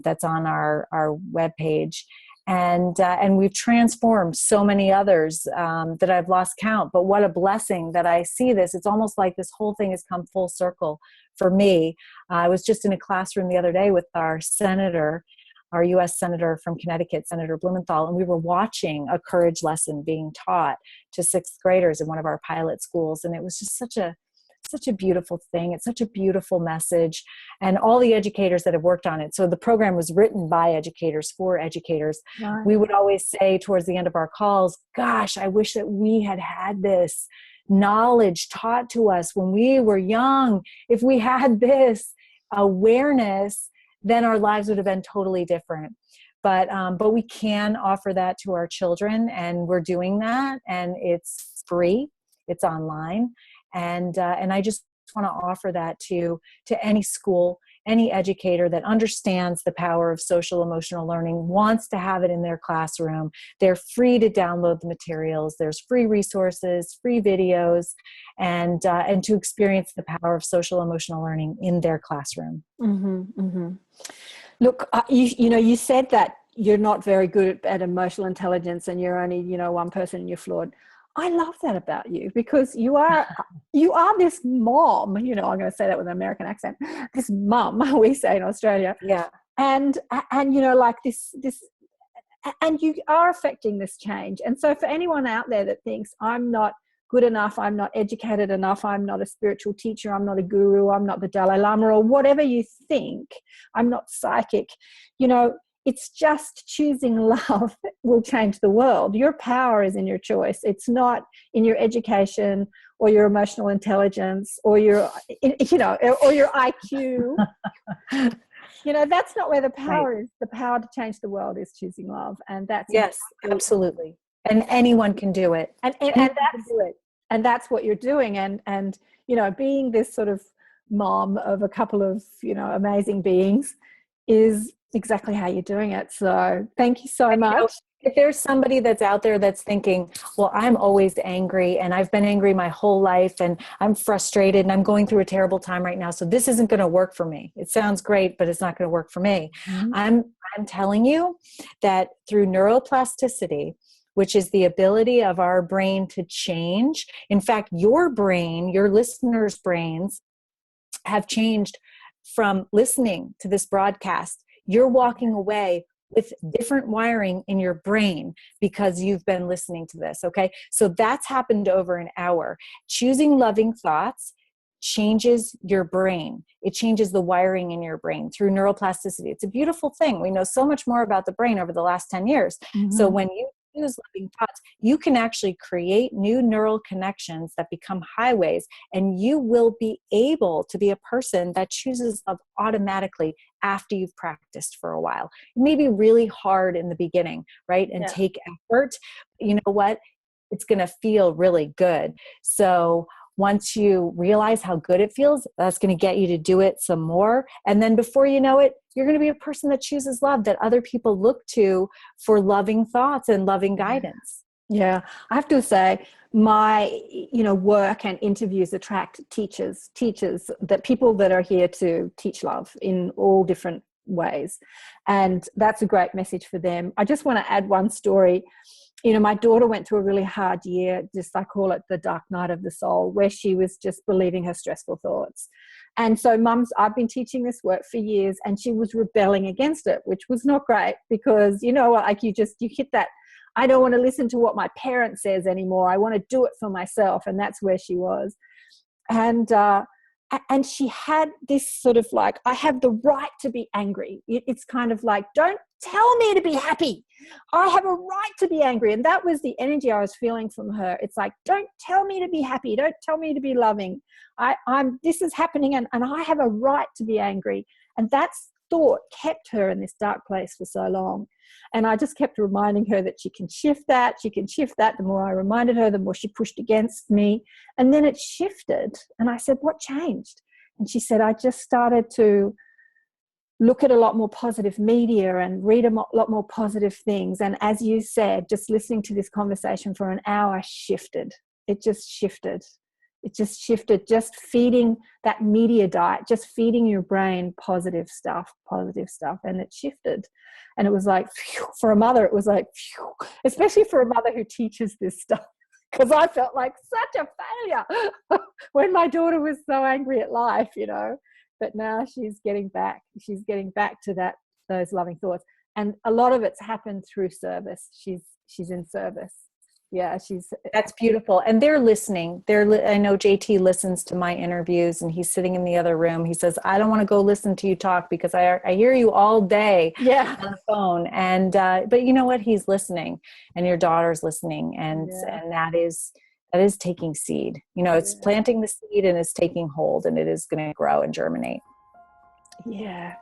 that's on our webpage. And we've transformed so many others that I've lost count. But what a blessing that I see this. It's almost like this whole thing has come full circle for me. I was just in a classroom the other day with our senator, our U.S. Senator from Connecticut, Senator Blumenthal, and we were watching a courage lesson being taught to sixth graders in one of our pilot schools. And it was just such a beautiful thing. It's such a beautiful message. And all the educators that have worked on it. So the program was written by educators for educators. Nice. We would always say towards the end of our calls, gosh, I wish that we had this knowledge taught to us when we were young. If we had this awareness then our lives would have been totally different. But we can offer that to our children, and we're doing that, and it's free, it's online, and I just want to offer that to any school, any educator that understands the power of social emotional learning, wants to have it in their classroom. They're free to download the materials. There's free resources, free videos, and to experience the power of social emotional learning in their classroom. Mm-hmm, mm-hmm. Look, you said that you're not very good at emotional intelligence and you're only, one person and you're flawed. I love that about you, because you are this mom, I'm going to say that with an American accent, this mum, we say in Australia. Yeah. And like this, and you are affecting this change. And so for anyone out there that thinks I'm not good enough, I'm not educated enough, I'm not a spiritual teacher, I'm not a guru, I'm not the Dalai Lama, or whatever you think, I'm not psychic, it's just choosing love will change the world. Your power is in your choice. It's not in your education or your emotional intelligence or your, or your IQ. That's not where the power is. The power to change the world is choosing love. And that's yes, absolutely. And anyone can do it. And that's what you're doing. And being this sort of mom of a couple of, amazing beings is exactly how you're doing it. So thank you so much. If there's somebody that's out there that's thinking, well, I'm always angry and I've been angry my whole life and I'm frustrated and I'm going through a terrible time right now, so this isn't going to work for me. It sounds great, but it's not going to work for me. Mm-hmm. I'm telling you that through neuroplasticity, which is the ability of our brain to change. In fact, your brain, your listeners' brains have changed from listening to this broadcast. You're walking away with different wiring in your brain because you've been listening to this, okay? So that's happened over an hour. Choosing loving thoughts changes your brain. It changes the wiring in your brain through neuroplasticity. It's a beautiful thing. We know so much more about the brain over the last 10 years. Mm-hmm. So when you choose loving thoughts, you can actually create new neural connections that become highways, and you will be able to be a person that chooses love automatically after you've practiced for a while. It may be really hard in the beginning, right? And take effort. You know what? It's going to feel really good. So once you realize how good it feels, that's going to get you to do it some more. And then before you know it, you're going to be a person that chooses love, that other people look to for loving thoughts and loving guidance. Yeah. I have to say, my, work and interviews attract teachers, that people that are here to teach love in all different ways. And that's a great message for them. I just want to add one story. My daughter went through a really hard year, I call it the dark night of the soul, where she was just believing her stressful thoughts. And so I've been teaching this work for years, and she was rebelling against it, which was not great, because, you hit that, I don't want to listen to what my parent says anymore. I want to do it for myself. And that's where she was. And she had this sort of like, I have the right to be angry. It's kind of like, don't tell me to be happy. I have a right to be angry. And that was the energy I was feeling from her. It's like, don't tell me to be happy. Don't tell me to be loving. This is happening and I have a right to be angry. And that thought kept her in this dark place for so long. And I just kept reminding her that she can shift that. She can shift that. The more I reminded her, the more she pushed against me. And then it shifted. And I said, what changed? And she said, I just started to look at a lot more positive media and read a lot more positive things. And as you said, just listening to this conversation for an hour shifted. It just shifted. Just feeding that media diet, just feeding your brain positive stuff. And it shifted. And it was like, phew, for a mother, it was like, phew, especially for a mother who teaches this stuff. Because I felt like such a failure when my daughter was so angry at life, But now she's getting back to those loving thoughts. And a lot of it's happened through service. She's in service. Yeah, that's beautiful. And they're listening. I know JT listens to my interviews, and he's sitting in the other room. He says, I don't want to go listen to you talk because I hear you all day on the phone. And but you know what? He's listening, and your daughter's listening, and that is taking seed. It's planting the seed, and it's taking hold, and it is going to grow and germinate. Yeah.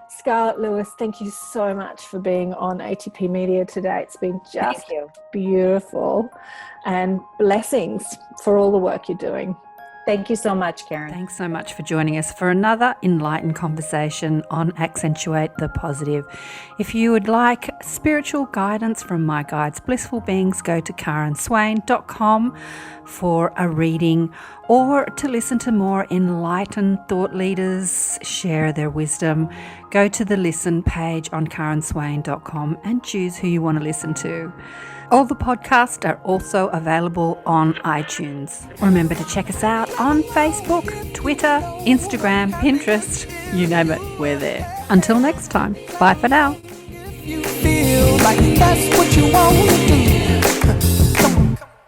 Scarlett Lewis, thank you so much for being on ATP Media today. It's been just Thank you. beautiful, and blessings for all the work you're doing. Thank you so much, Karen. Thanks so much for joining us for another enlightened conversation on Accentuate the Positive. If you would like spiritual guidance from my guides, Blissful Beings, go to karenswain.com for a reading, or to listen to more enlightened thought leaders share their wisdom. Go to the listen page on karenswain.com and choose who you want to listen to. All the podcasts are also available on iTunes. Remember to check us out on Facebook, Twitter, Instagram, Pinterest, you name it, we're there. Until next time, bye for now. You feel like that's what